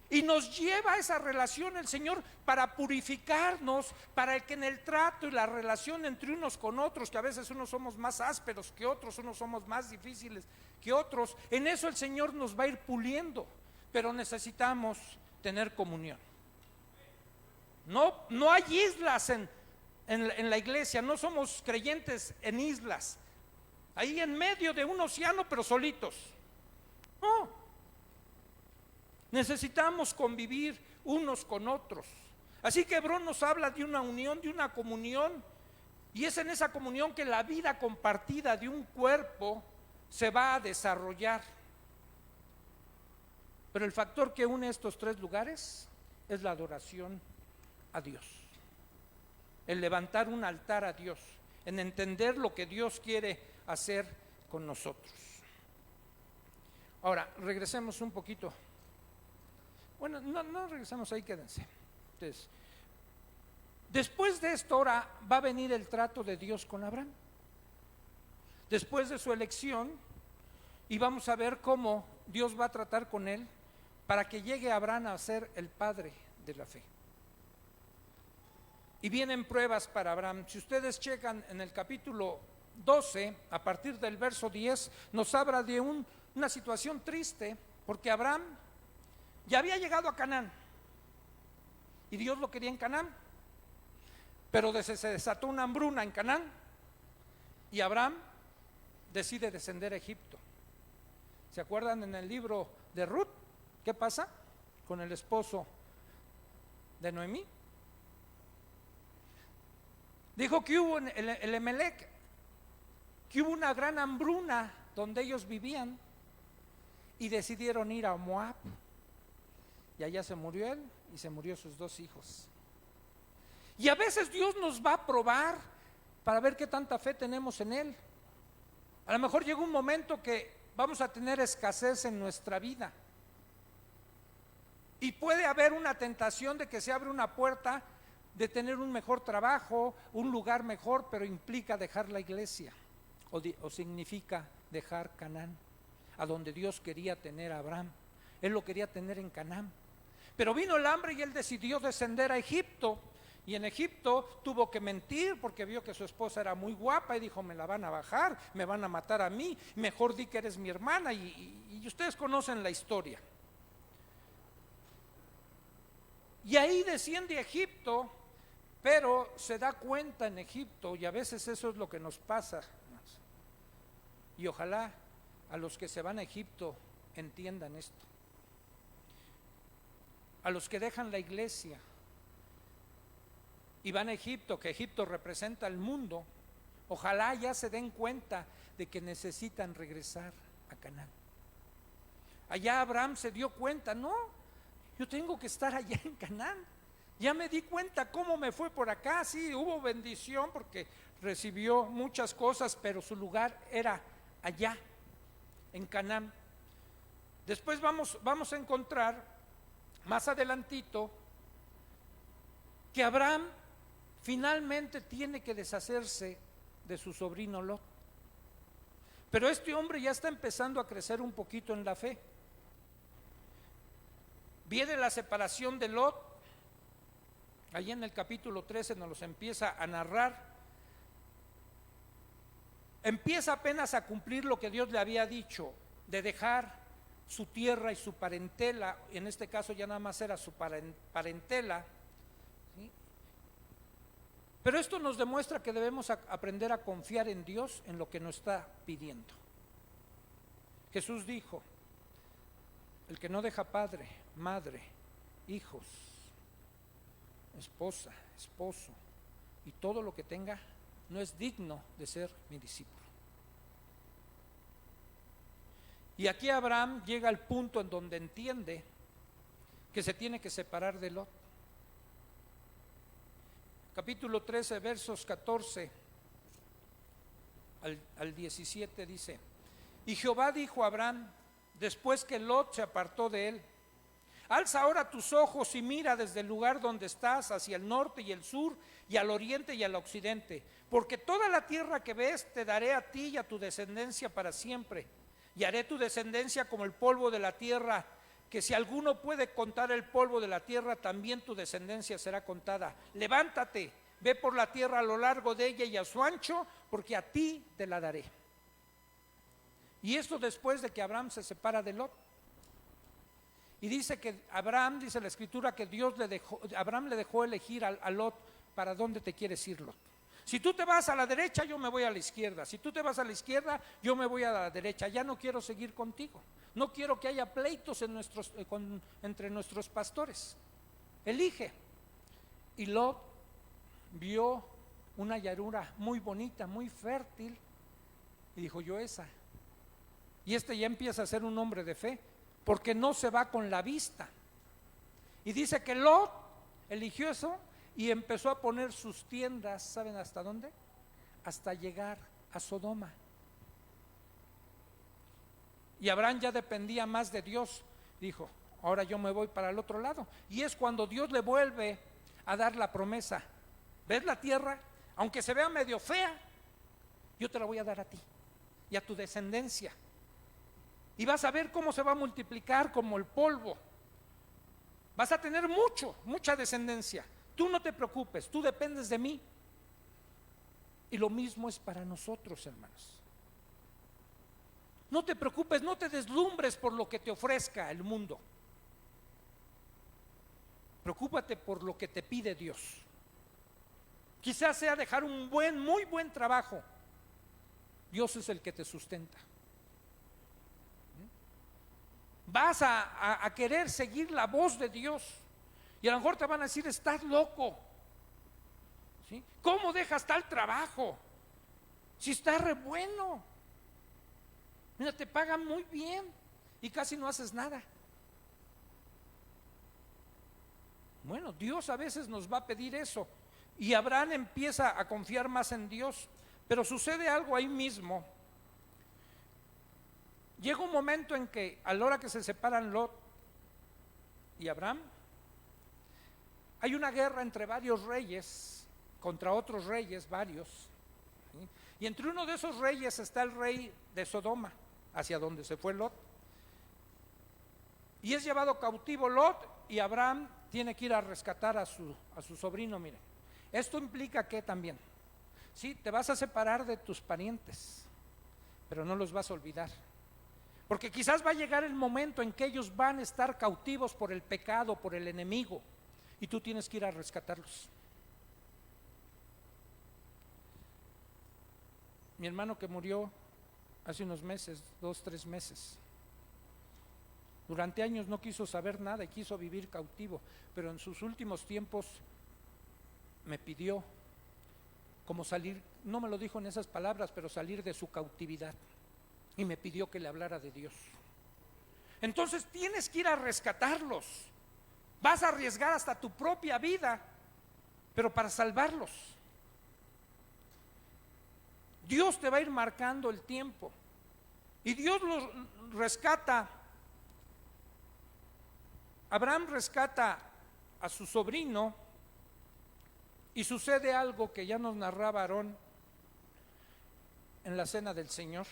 Y nos lleva a esa relación el Señor para purificarnos, para que en el trato y la relación entre unos con otros, que a veces unos somos más ásperos que otros, unos somos más difíciles que otros, en eso el Señor nos va a ir puliendo, pero necesitamos tener comunión. No hay islas en la iglesia, no somos creyentes en islas, ahí en medio de un océano pero solitos. No, necesitamos convivir unos con otros. Así que Hebrón nos habla de una unión, de una comunión Y es en esa comunión que la vida compartida de un cuerpo se va a desarrollar. Pero el factor que une estos tres lugares es la adoración a Dios, el levantar un altar a Dios, en entender lo que Dios quiere hacer con nosotros. Ahora, regresemos un poquito. Bueno, no regresamos ahí, quédense. Entonces, después de esto ahora va a venir el trato de Dios con Abraham. Después de su elección, y vamos a ver cómo Dios va a tratar con él para que llegue Abraham a ser el padre de la fe. Y vienen pruebas para Abraham. Si ustedes checan en el capítulo 12, a partir del verso 10, nos habla de una situación triste, porque Abraham ya había llegado a Canaán, y Dios lo quería en Canaán, pero se desató una hambruna en Canaán, y Abraham decide descender a Egipto. ¿Se acuerdan en el libro de Ruth? ¿Qué pasa con el esposo de Noemí? Dijo que hubo en el Emelec, que hubo una gran hambruna donde ellos vivían, y decidieron ir a Moab, y allá se murió él y se murió sus dos hijos. Y a veces Dios nos va a probar para ver qué tanta fe tenemos en Él. A lo mejor llega un momento que vamos a tener escasez en nuestra vida, y puede haber una tentación de que se abre una puerta de tener un mejor trabajo, un lugar mejor, pero implica dejar la iglesia, o significa dejar Canaán, a donde Dios quería tener a Abraham. Él lo quería tener en Canaán, pero vino el hambre y él decidió descender a Egipto. Y en Egipto tuvo que mentir porque vio que su esposa era muy guapa y dijo: me la van a bajar, me van a matar a mí, mejor di que eres mi hermana. Y ustedes conocen la historia. Y ahí desciende a Egipto, pero se da cuenta en Egipto, y a veces eso es lo que nos pasa, y ojalá a los que se van a Egipto entiendan esto. A los que dejan la iglesia y van a Egipto, que Egipto representa el mundo, ojalá ya se den cuenta de que necesitan regresar a Canaán. Allá Abraham se dio cuenta: no, yo tengo que estar allá en Canaán. Ya me di cuenta cómo me fue por acá. Sí, hubo bendición porque recibió muchas cosas, pero su lugar era allá, en Canaán. Después vamos a encontrar más adelantito que Abraham finalmente tiene que deshacerse de su sobrino Lot. Pero este hombre ya está empezando a crecer un poquito en la fe. Viene la separación de Lot, allí en el capítulo 13 nos los empieza a narrar. Empieza apenas a cumplir lo que Dios le había dicho, de dejar su tierra y su parentela. En este caso ya nada más era su parentela, ¿sí? Pero esto nos demuestra que debemos aprender a confiar en Dios, en lo que nos está pidiendo. Jesús dijo: el que no deja padre, madre, hijos, esposa, esposo y todo lo que tenga, no es digno de ser mi discípulo. Y aquí Abraham llega al punto en donde entiende que se tiene que separar de Lot. Capítulo 13, versos 14 al 17 dice: y Jehová dijo a Abraham, después que Lot se apartó de él: alza ahora tus ojos y mira desde el lugar donde estás hacia el norte y el sur y al oriente y al occidente, porque toda la tierra que ves te daré a ti y a tu descendencia para siempre, y haré tu descendencia como el polvo de la tierra, que si alguno puede contar el polvo de la tierra, también tu descendencia será contada. Levántate, ve por la tierra a lo largo de ella y a su ancho, porque a ti te la daré. Y esto después de que Abraham se separa de Lot. Y dice que Abraham, dice la escritura, que Abraham le dejó elegir a Lot: para dónde te quieres ir, Lot. Si tú te vas a la derecha, yo me voy a la izquierda. Si tú te vas a la izquierda, yo me voy a la derecha. Ya no quiero seguir contigo. No quiero que haya pleitos entre nuestros pastores. Elige. Y Lot vio una llanura muy bonita, muy fértil, y dijo: yo esa. Y ya empieza a ser un hombre de fe, porque no se va con la vista. Y dice que Lot eligió eso y empezó a poner sus tiendas, ¿saben hasta dónde? Hasta llegar a Sodoma. Y Abraham ya dependía más de Dios. Dijo: ahora yo me voy para el otro lado. Y es cuando Dios le vuelve a dar la promesa: ¿ves la tierra? Aunque se vea medio fea, yo te la voy a dar a ti y a tu descendencia. Y vas a ver cómo se va a multiplicar como el polvo. Vas a tener mucha descendencia. Tú no te preocupes, tú dependes de mí. Y lo mismo es para nosotros, hermanos. No te preocupes, no te deslumbres por lo que te ofrezca el mundo. Preocúpate por lo que te pide Dios. Quizás sea dejar un muy buen trabajo. Dios es el que te sustenta. Vas a querer seguir la voz de Dios, y a lo mejor te van a decir: estás loco, ¿sí? ¿Cómo dejas tal trabajo? Si está re bueno, mira, te pagan muy bien y casi no haces nada. Bueno, Dios a veces nos va a pedir eso, y Abraham empieza a confiar más en Dios, pero sucede algo ahí mismo. Llega un momento en que, a la hora que se separan Lot y Abraham, hay una guerra entre varios reyes contra otros reyes, varios, ¿sí? Y entre uno de esos reyes está el rey de Sodoma, hacia donde se fue Lot, y es llevado cautivo Lot, y Abraham tiene que ir a rescatar a su sobrino. Miren, esto implica que también, sí, te vas a separar de tus parientes, pero no los vas a olvidar. Porque quizás va a llegar el momento en que ellos van a estar cautivos por el pecado, por el enemigo, y tú tienes que ir a rescatarlos. Mi hermano que murió hace unos meses, 2, 3 meses, durante años no quiso saber nada y quiso vivir cautivo, pero en sus últimos tiempos me pidió como salir, no me lo dijo en esas palabras, pero salir de su cautividad. Y me pidió que le hablara de Dios. Entonces tienes que ir a rescatarlos. Vas a arriesgar hasta tu propia vida, pero para salvarlos. Dios te va a ir marcando el tiempo. Y Dios los rescata. Abraham rescata a su sobrino, y sucede algo que ya nos narraba Aarón en la cena del Señor.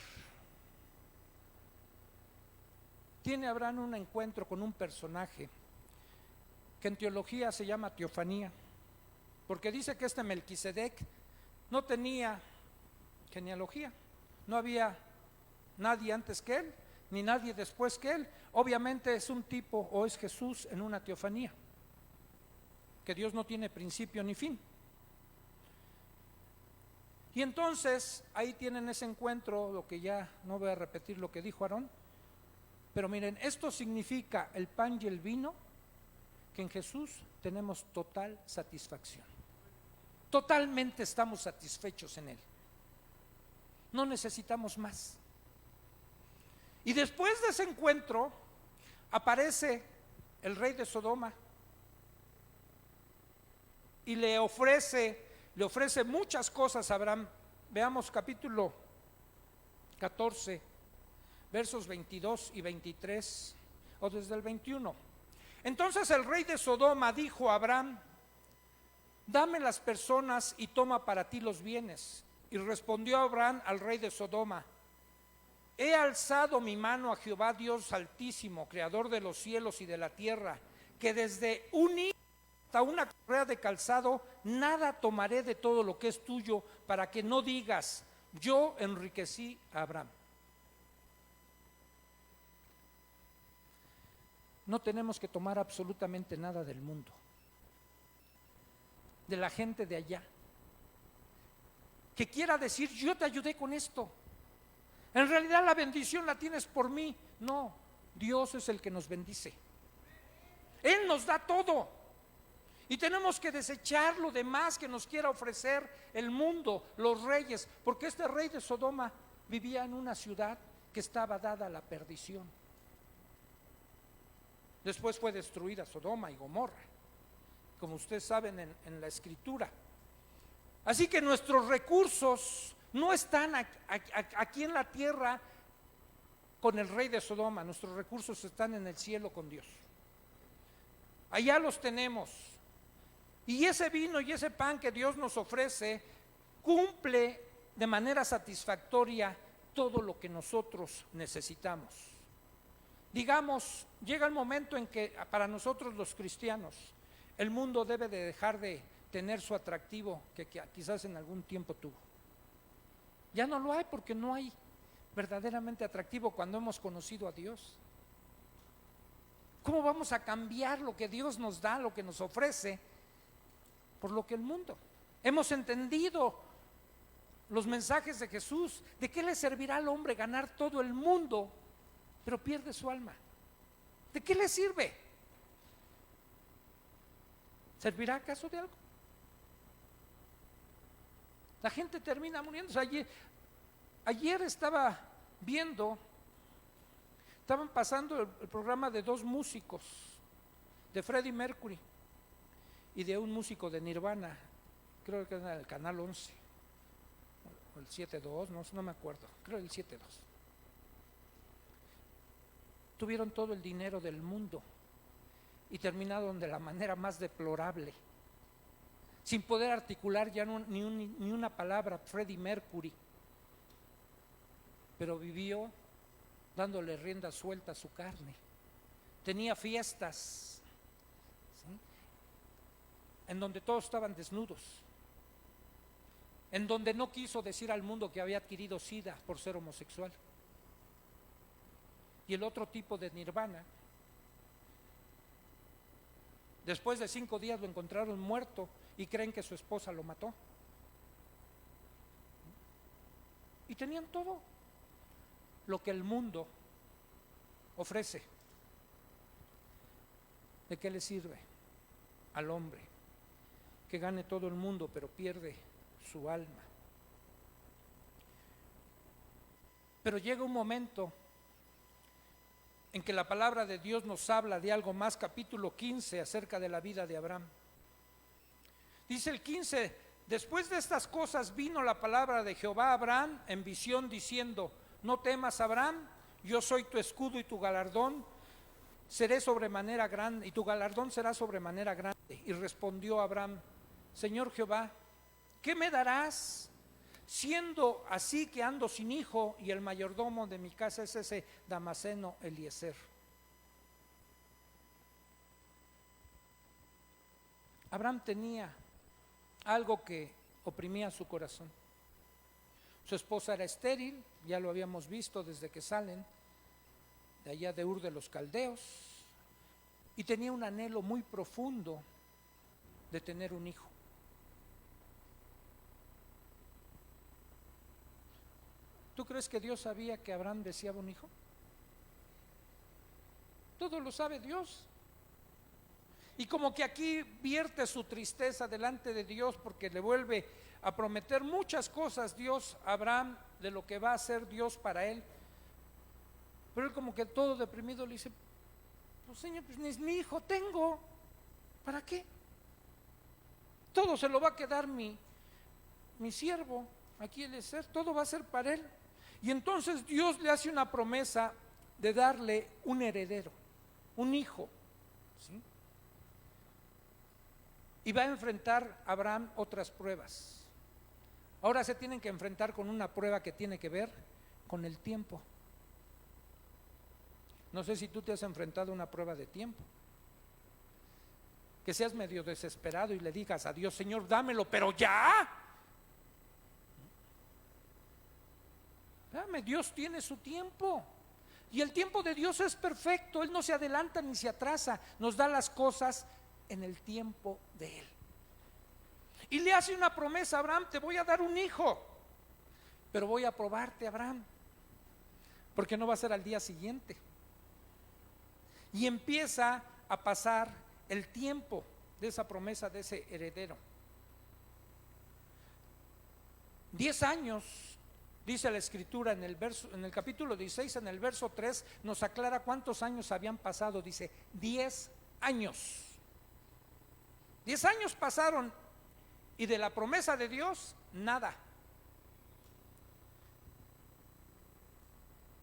Tiene Abraham un encuentro con un personaje que en teología se llama teofanía, porque dice que este Melquisedec no tenía genealogía, no había nadie antes que él, ni nadie después que él. Obviamente es un tipo, o es Jesús en una teofanía, que Dios no tiene principio ni fin. Y entonces ahí tienen ese encuentro, lo que ya no voy a repetir lo que dijo Aarón. Pero miren, esto significa el pan y el vino, que en Jesús tenemos total satisfacción. Totalmente estamos satisfechos en Él. No necesitamos más. Y después de ese encuentro aparece el rey de Sodoma y le ofrece muchas cosas a Abraham. Veamos capítulo 14. Versos 22 y 23, o desde el 21. Entonces el rey de Sodoma dijo a Abraham: dame las personas y toma para ti los bienes. Y respondió Abraham al rey de Sodoma: he alzado mi mano a Jehová Dios altísimo, creador de los cielos y de la tierra, que desde un hilo hasta una correa de calzado nada tomaré de todo lo que es tuyo, para que no digas: yo enriquecí a Abraham. No tenemos que tomar absolutamente nada del mundo, de la gente de allá, que quiera decir: yo te ayudé con esto, en realidad la bendición la tienes por mí. No, Dios es el que nos bendice. Él nos da todo. Y tenemos que desechar lo demás que nos quiera ofrecer el mundo, los reyes, porque este rey de Sodoma vivía en una ciudad que estaba dada a la perdición. Después fue destruida Sodoma y Gomorra, como ustedes saben en la escritura. Así que nuestros recursos no están aquí en la tierra con el rey de Sodoma, nuestros recursos están en el cielo con Dios. Allá los tenemos. Y ese vino y ese pan que Dios nos ofrece cumple de manera satisfactoria todo lo que nosotros necesitamos. Digamos, llega el momento en que para nosotros los cristianos el mundo debe de dejar de tener su atractivo que quizás en algún tiempo tuvo. Ya no lo hay porque no hay verdaderamente atractivo cuando hemos conocido a Dios. ¿Cómo vamos a cambiar lo que Dios nos da, lo que nos ofrece, por lo que el mundo? Hemos entendido los mensajes de Jesús. ¿De qué le servirá al hombre ganar todo el mundo, pero pierde su alma? ¿De qué le sirve? ¿Servirá acaso de algo? La gente termina muriendo. Ayer estaba viendo, estaban pasando el programa de dos músicos, de Freddie Mercury y de un músico de Nirvana, creo que era el canal 11 o el 7.2, no me acuerdo, creo el 7.2. Tuvieron todo el dinero del mundo y terminaron de la manera más deplorable, sin poder articular ya ni una palabra. Freddie Mercury, pero vivió dándole rienda suelta a su carne. Tenía fiestas, ¿sí?, en donde todos estaban desnudos, en donde no quiso decir al mundo que había adquirido SIDA por ser homosexual. Y el otro tipo de Nirvana, después de 5 días lo encontraron muerto y creen que su esposa lo mató. Y tenían todo lo que el mundo ofrece. ¿De qué le sirve al hombre que gane todo el mundo pero pierde su alma? Pero llega un momento en que la palabra de Dios nos habla de algo más. Capítulo 15 acerca de la vida de Abraham. Dice el 15: después de estas cosas vino la palabra de Jehová a Abraham en visión diciendo: no temas, Abraham, yo soy tu escudo y tu galardón seré sobremanera grande, y tu galardón será sobremanera grande. Y respondió Abraham: Señor Jehová, ¿qué me darás siendo así que ando sin hijo y el mayordomo de mi casa es ese Damaseno Eliezer? Abraham tenía algo que oprimía su corazón. Su esposa era estéril, ya lo habíamos visto desde que salen de allá de Ur de los Caldeos, y tenía un anhelo muy profundo de tener un hijo. ¿Tú crees que Dios sabía que Abraham deseaba un hijo? Todo lo sabe Dios. Y como que aquí vierte su tristeza delante de Dios porque le vuelve a prometer muchas cosas Dios a Abraham de lo que va a hacer Dios para él. Pero él como que todo deprimido le dice: pues Señor, pues ni hijo tengo, ¿para qué? Todo se lo va a quedar mi siervo, aquí Eliezer, todo va a ser para él. Y entonces Dios le hace una promesa de darle un heredero, un hijo, ¿sí? Y va a enfrentar a Abraham otras pruebas. Ahora se tienen que enfrentar con una prueba que tiene que ver con el tiempo. No sé si tú te has enfrentado a una prueba de tiempo, que seas medio desesperado y le digas a Dios: Señor, dámelo, pero ya. Dame, Dios tiene su tiempo. Y el tiempo de Dios es perfecto. Él no se adelanta ni se atrasa. Nos da las cosas en el tiempo de Él. Y le hace una promesa a Abraham: te voy a dar un hijo, pero voy a probarte, Abraham, porque no va a ser al día siguiente. Y empieza a pasar el tiempo. de esa promesa, de ese heredero. 10 años, dice la escritura en el capítulo 16, en el verso 3, nos aclara cuántos años habían pasado. Dice 10 años. 10 años pasaron y de la promesa de Dios, nada.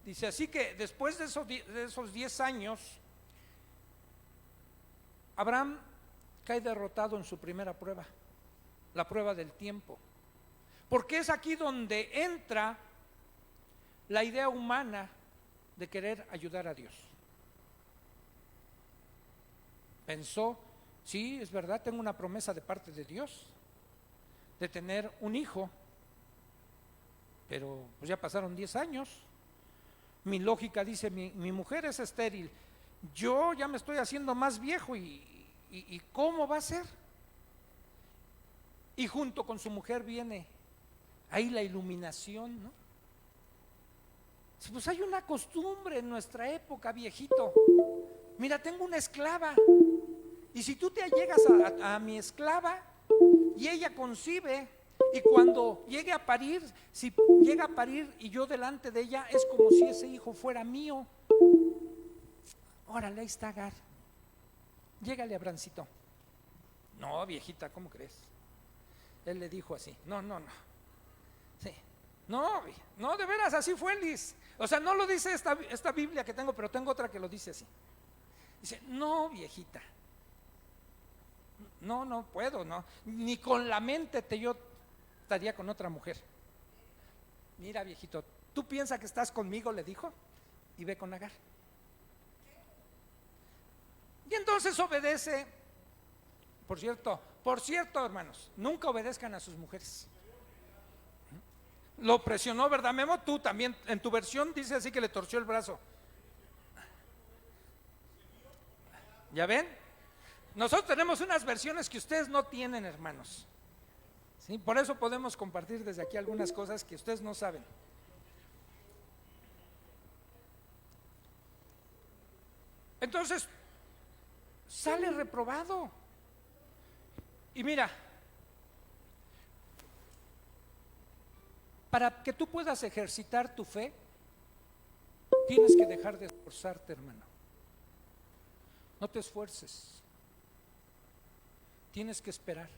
Dice así que después de esos 10 años, Abraham cae derrotado en su primera prueba, la prueba del tiempo. Porque es aquí donde entra la idea humana de querer ayudar a Dios. Pensó, sí, es verdad, tengo una promesa de parte de Dios de tener un hijo, pero pues ya pasaron 10 años. Mi lógica dice, mi mujer es estéril, yo ya me estoy haciendo más viejo y ¿cómo va a ser? Y junto con su mujer viene ahí la iluminación, ¿no? Pues hay una costumbre en nuestra época, viejito. Mira, tengo una esclava, y si tú te allegas a mi esclava y ella concibe, y cuando llegue a parir, si llega a parir y yo delante de ella, es como si ese hijo fuera mío. Órale, ahí está Agar. Llégale, Abrancito. No, viejita, ¿cómo crees? Él le dijo así, no. Sí. No, de veras, así fue, Liz. O sea, no lo dice esta Biblia que tengo, pero tengo otra que lo dice así. Dice, no, viejita, no puedo, no, ni con la mente yo estaría con otra mujer. Mira, viejito, tú piensas que estás conmigo, le dijo, y ve con Agar. Y entonces obedece. Por cierto, hermanos, nunca obedezcan a sus mujeres. Lo presionó, ¿verdad, Memo? Tú también, en tu versión dice así que le torció el brazo. ¿Ya ven? Nosotros tenemos unas versiones que ustedes no tienen, hermanos. ¿Sí? Por eso podemos compartir desde aquí algunas cosas que ustedes no saben. Entonces, sale reprobado. Y mira, para que tú puedas ejercitar tu fe, tienes que dejar de esforzarte, hermano. No te esfuerces. Tienes que esperar.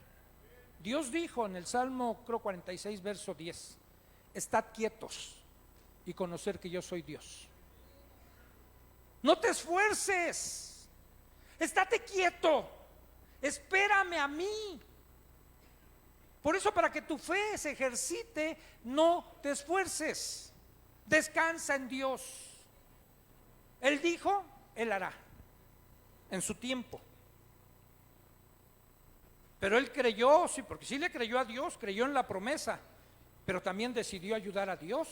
Dios dijo en el Salmo, creo 46, verso 10, estad quietos y conocer que yo soy Dios. No te esfuerces. Estate quieto. Espérame a mí. Por eso, para que tu fe se ejercite, no te esfuerces. Descansa en Dios. Él dijo, Él hará en su tiempo. Pero él creyó, sí, porque sí le creyó a Dios, creyó en la promesa, pero también decidió ayudar a Dios.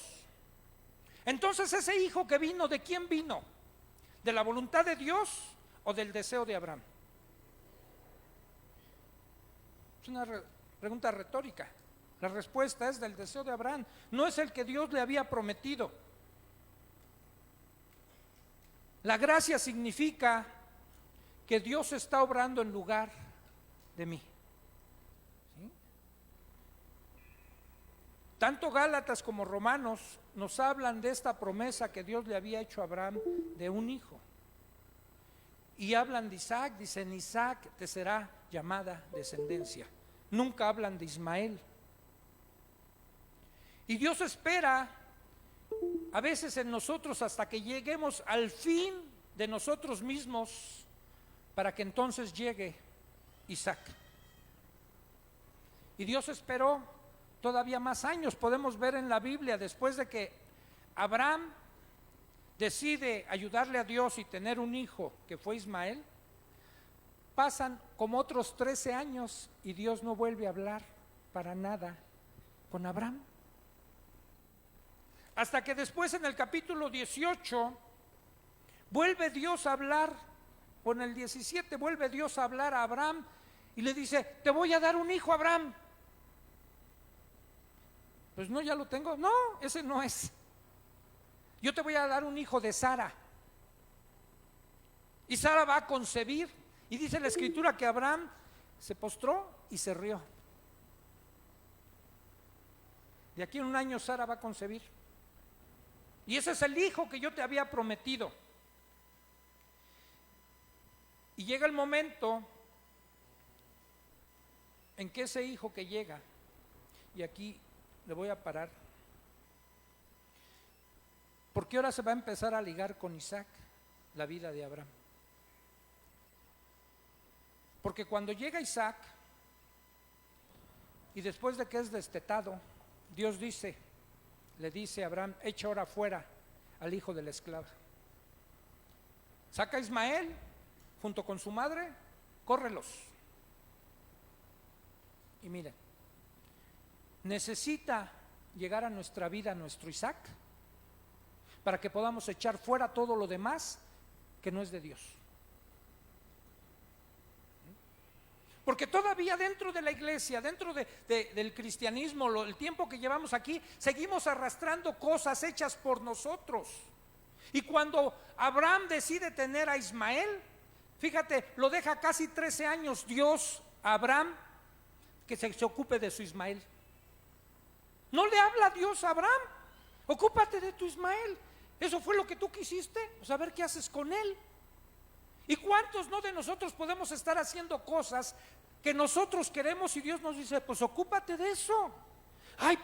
Entonces, ese hijo que vino, ¿de quién vino? ¿De la voluntad de Dios o del deseo de Abraham? Es una pregunta retórica. La respuesta es del deseo de Abraham. No es el que Dios le había prometido. La gracia significa que Dios está obrando en lugar de mí. ¿Sí? Tanto Gálatas como Romanos nos hablan de esta promesa que Dios le había hecho a Abraham de un hijo. Y hablan de Isaac, dicen Isaac te será llamada descendencia. Nunca hablan de Ismael. Y Dios espera a veces en nosotros hasta que lleguemos al fin de nosotros mismos, para que entonces llegue Isaac. Y Dios esperó todavía más años. Podemos ver en la Biblia, después de que Abraham decide ayudarle a Dios y tener un hijo que fue Ismael, pasan como otros 13 años y Dios no vuelve a hablar para nada con Abraham. Hasta que después, en el capítulo 18, vuelve Dios a hablar, o en el 17 vuelve Dios a hablar a Abraham y le dice, te voy a dar un hijo, Abraham. Pues no, ya lo tengo. No, ese no es. Yo te voy a dar un hijo de Sara. Y Sara va a concebir. Y dice la escritura que Abraham se postró y se rió. De aquí en un año Sara va a concebir. Y ese es el hijo que yo te había prometido. Y llega el momento en que ese hijo que llega, y aquí le voy a parar, porque ahora se va a empezar a ligar con Isaac la vida de Abraham. Porque cuando llega Isaac, y después de que es destetado, Dios le dice a Abraham: echa ahora fuera al hijo de la esclava. Saca a Ismael junto con su madre, córrelos. Y miren, necesita llegar a nuestra vida nuestro Isaac para que podamos echar fuera todo lo demás que no es de Dios. Porque todavía dentro de la iglesia, dentro del cristianismo, el tiempo que llevamos aquí, seguimos arrastrando cosas hechas por nosotros. Y cuando Abraham decide tener a Ismael, fíjate, lo deja casi 13 años Dios a Abraham que se ocupe de su Ismael. No le habla Dios a Abraham: ocúpate de tu Ismael. Eso fue lo que tú quisiste, pues a ver qué haces con él. ¿Y cuántos no de nosotros podemos estar haciendo cosas que nosotros queremos y Dios nos dice: pues ocúpate de eso? Ay,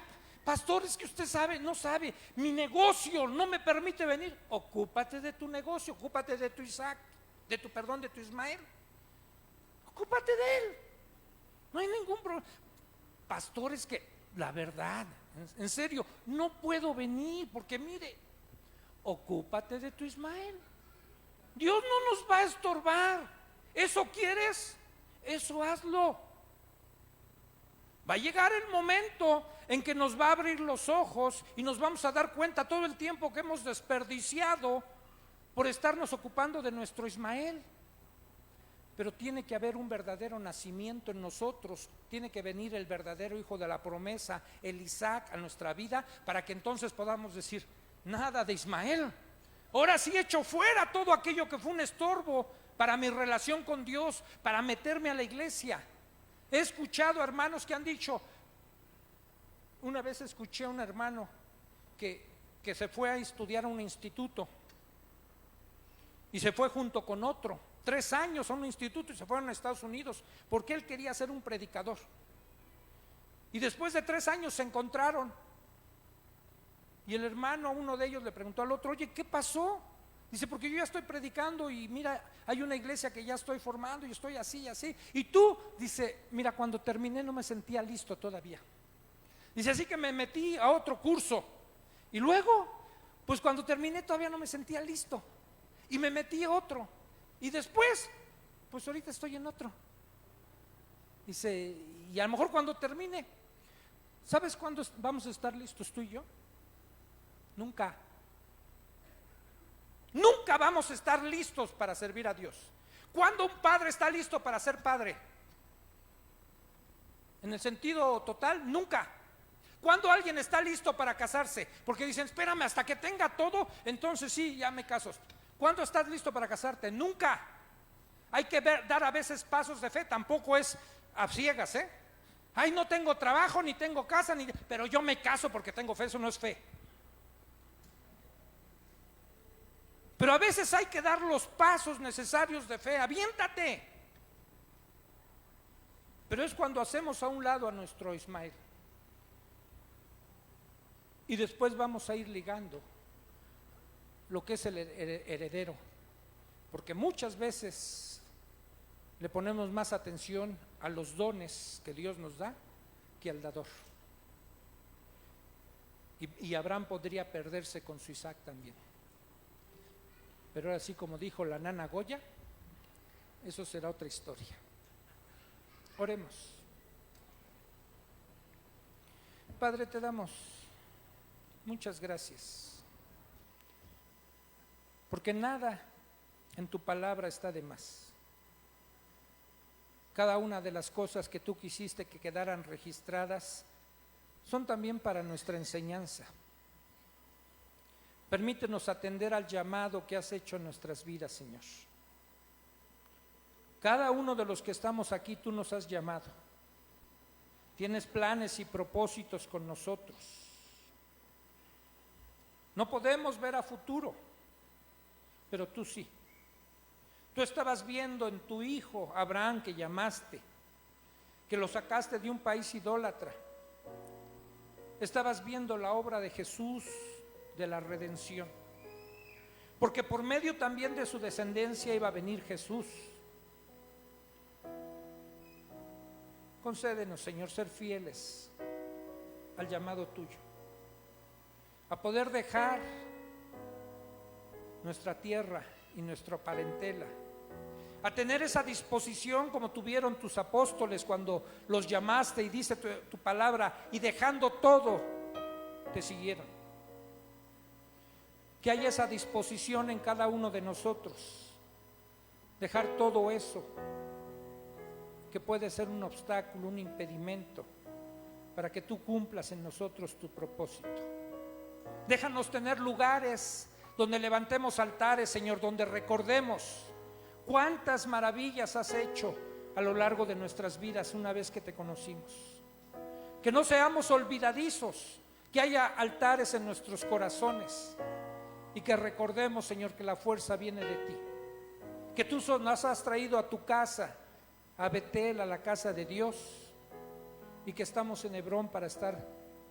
pastor, es que usted sabe, no sabe, mi negocio no me permite venir. Ocúpate de tu negocio, ocúpate de tu Isaac, de tu Ismael. Ocúpate de él. No hay ningún problema. Pastor, es que la verdad, en serio, no puedo venir porque mire, ocúpate de tu Ismael. Dios no nos va a estorbar. ¿Eso quieres? Eso hazlo. Va a llegar el momento en que nos va a abrir los ojos y nos vamos a dar cuenta todo el tiempo que hemos desperdiciado por estarnos ocupando de nuestro Ismael. Pero tiene que haber un verdadero nacimiento en nosotros, tiene que venir el verdadero hijo de la promesa, el Isaac, a nuestra vida, para que entonces podamos decir: nada de Ismael. Ahora sí echo fuera todo aquello que fue un estorbo para mi relación con Dios, para meterme a la iglesia. He escuchado hermanos que han dicho, una vez escuché a un hermano que se fue a estudiar a un instituto y se fue junto con otro, 3 años a un instituto, y se fueron a Estados Unidos porque él quería ser un predicador. Y después de 3 años se encontraron. Y el hermano, uno de ellos, le preguntó al otro: oye, ¿qué pasó? Dice: porque yo ya estoy predicando y mira, hay una iglesia que ya estoy formando y estoy así y así. Y tú, dice, mira, cuando terminé no me sentía listo todavía. Dice: así que me metí a otro curso. Y luego, pues cuando terminé todavía no me sentía listo. Y me metí a otro. Y después, pues ahorita estoy en otro. Dice: y a lo mejor cuando termine, ¿sabes cuándo vamos a estar listos tú y yo? Nunca. Nunca vamos a estar listos para servir a Dios. ¿Cuándo un padre está listo para ser padre? En el sentido total, nunca. ¿Cuándo alguien está listo para casarse? Porque dicen: espérame hasta que tenga todo, entonces sí, ya me caso. ¿Cuándo estás listo para casarte? Nunca. Hay que dar a veces pasos de fe, tampoco es a ciegas, ¿eh? Ay, no tengo trabajo, ni tengo casa, pero yo me caso porque tengo fe. Eso no es fe. Pero a veces hay que dar los pasos necesarios de fe. Aviéntate. Pero es cuando hacemos a un lado a nuestro Ismael. Y después vamos a ir ligando lo que es el heredero. Porque muchas veces le ponemos más atención a los dones que Dios nos da que al dador. Y Abraham podría perderse con su Isaac también. Pero ahora sí, como dijo la nana Goya, eso será otra historia. Oremos. Padre, te damos muchas gracias, porque nada en tu palabra está de más. Cada una de las cosas que tú quisiste que quedaran registradas son también para nuestra enseñanza. Permítenos atender al llamado que has hecho en nuestras vidas, Señor. Cada uno de los que estamos aquí, tú nos has llamado. Tienes planes y propósitos con nosotros. No podemos ver a futuro, pero tú sí. Tú estabas viendo en tu hijo Abraham, que llamaste, que lo sacaste de un país idólatra. Estabas viendo la obra de Jesús de la redención, porque por medio también de su descendencia iba a venir Jesús. Concédenos, Señor, ser fieles al llamado tuyo, a poder dejar nuestra tierra y nuestra parentela, a tener esa disposición como tuvieron tus apóstoles cuando los llamaste y dice tu palabra, y dejando todo, te siguieron. Que haya esa disposición en cada uno de nosotros, dejar todo eso que puede ser un obstáculo, un impedimento, para que tú cumplas en nosotros tu propósito. Déjanos tener lugares donde levantemos altares, Señor, donde recordemos cuántas maravillas has hecho a lo largo de nuestras vidas una vez que te conocimos. Que no seamos olvidadizos, que haya altares en nuestros corazones y que recordemos, Señor, que la fuerza viene de ti, que tú nos has traído a tu casa, a Betel, a la casa de Dios, y que estamos en Hebrón para estar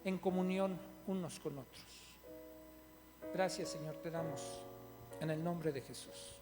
en comunión unos con otros. Gracias, Señor, te damos en el nombre de Jesús.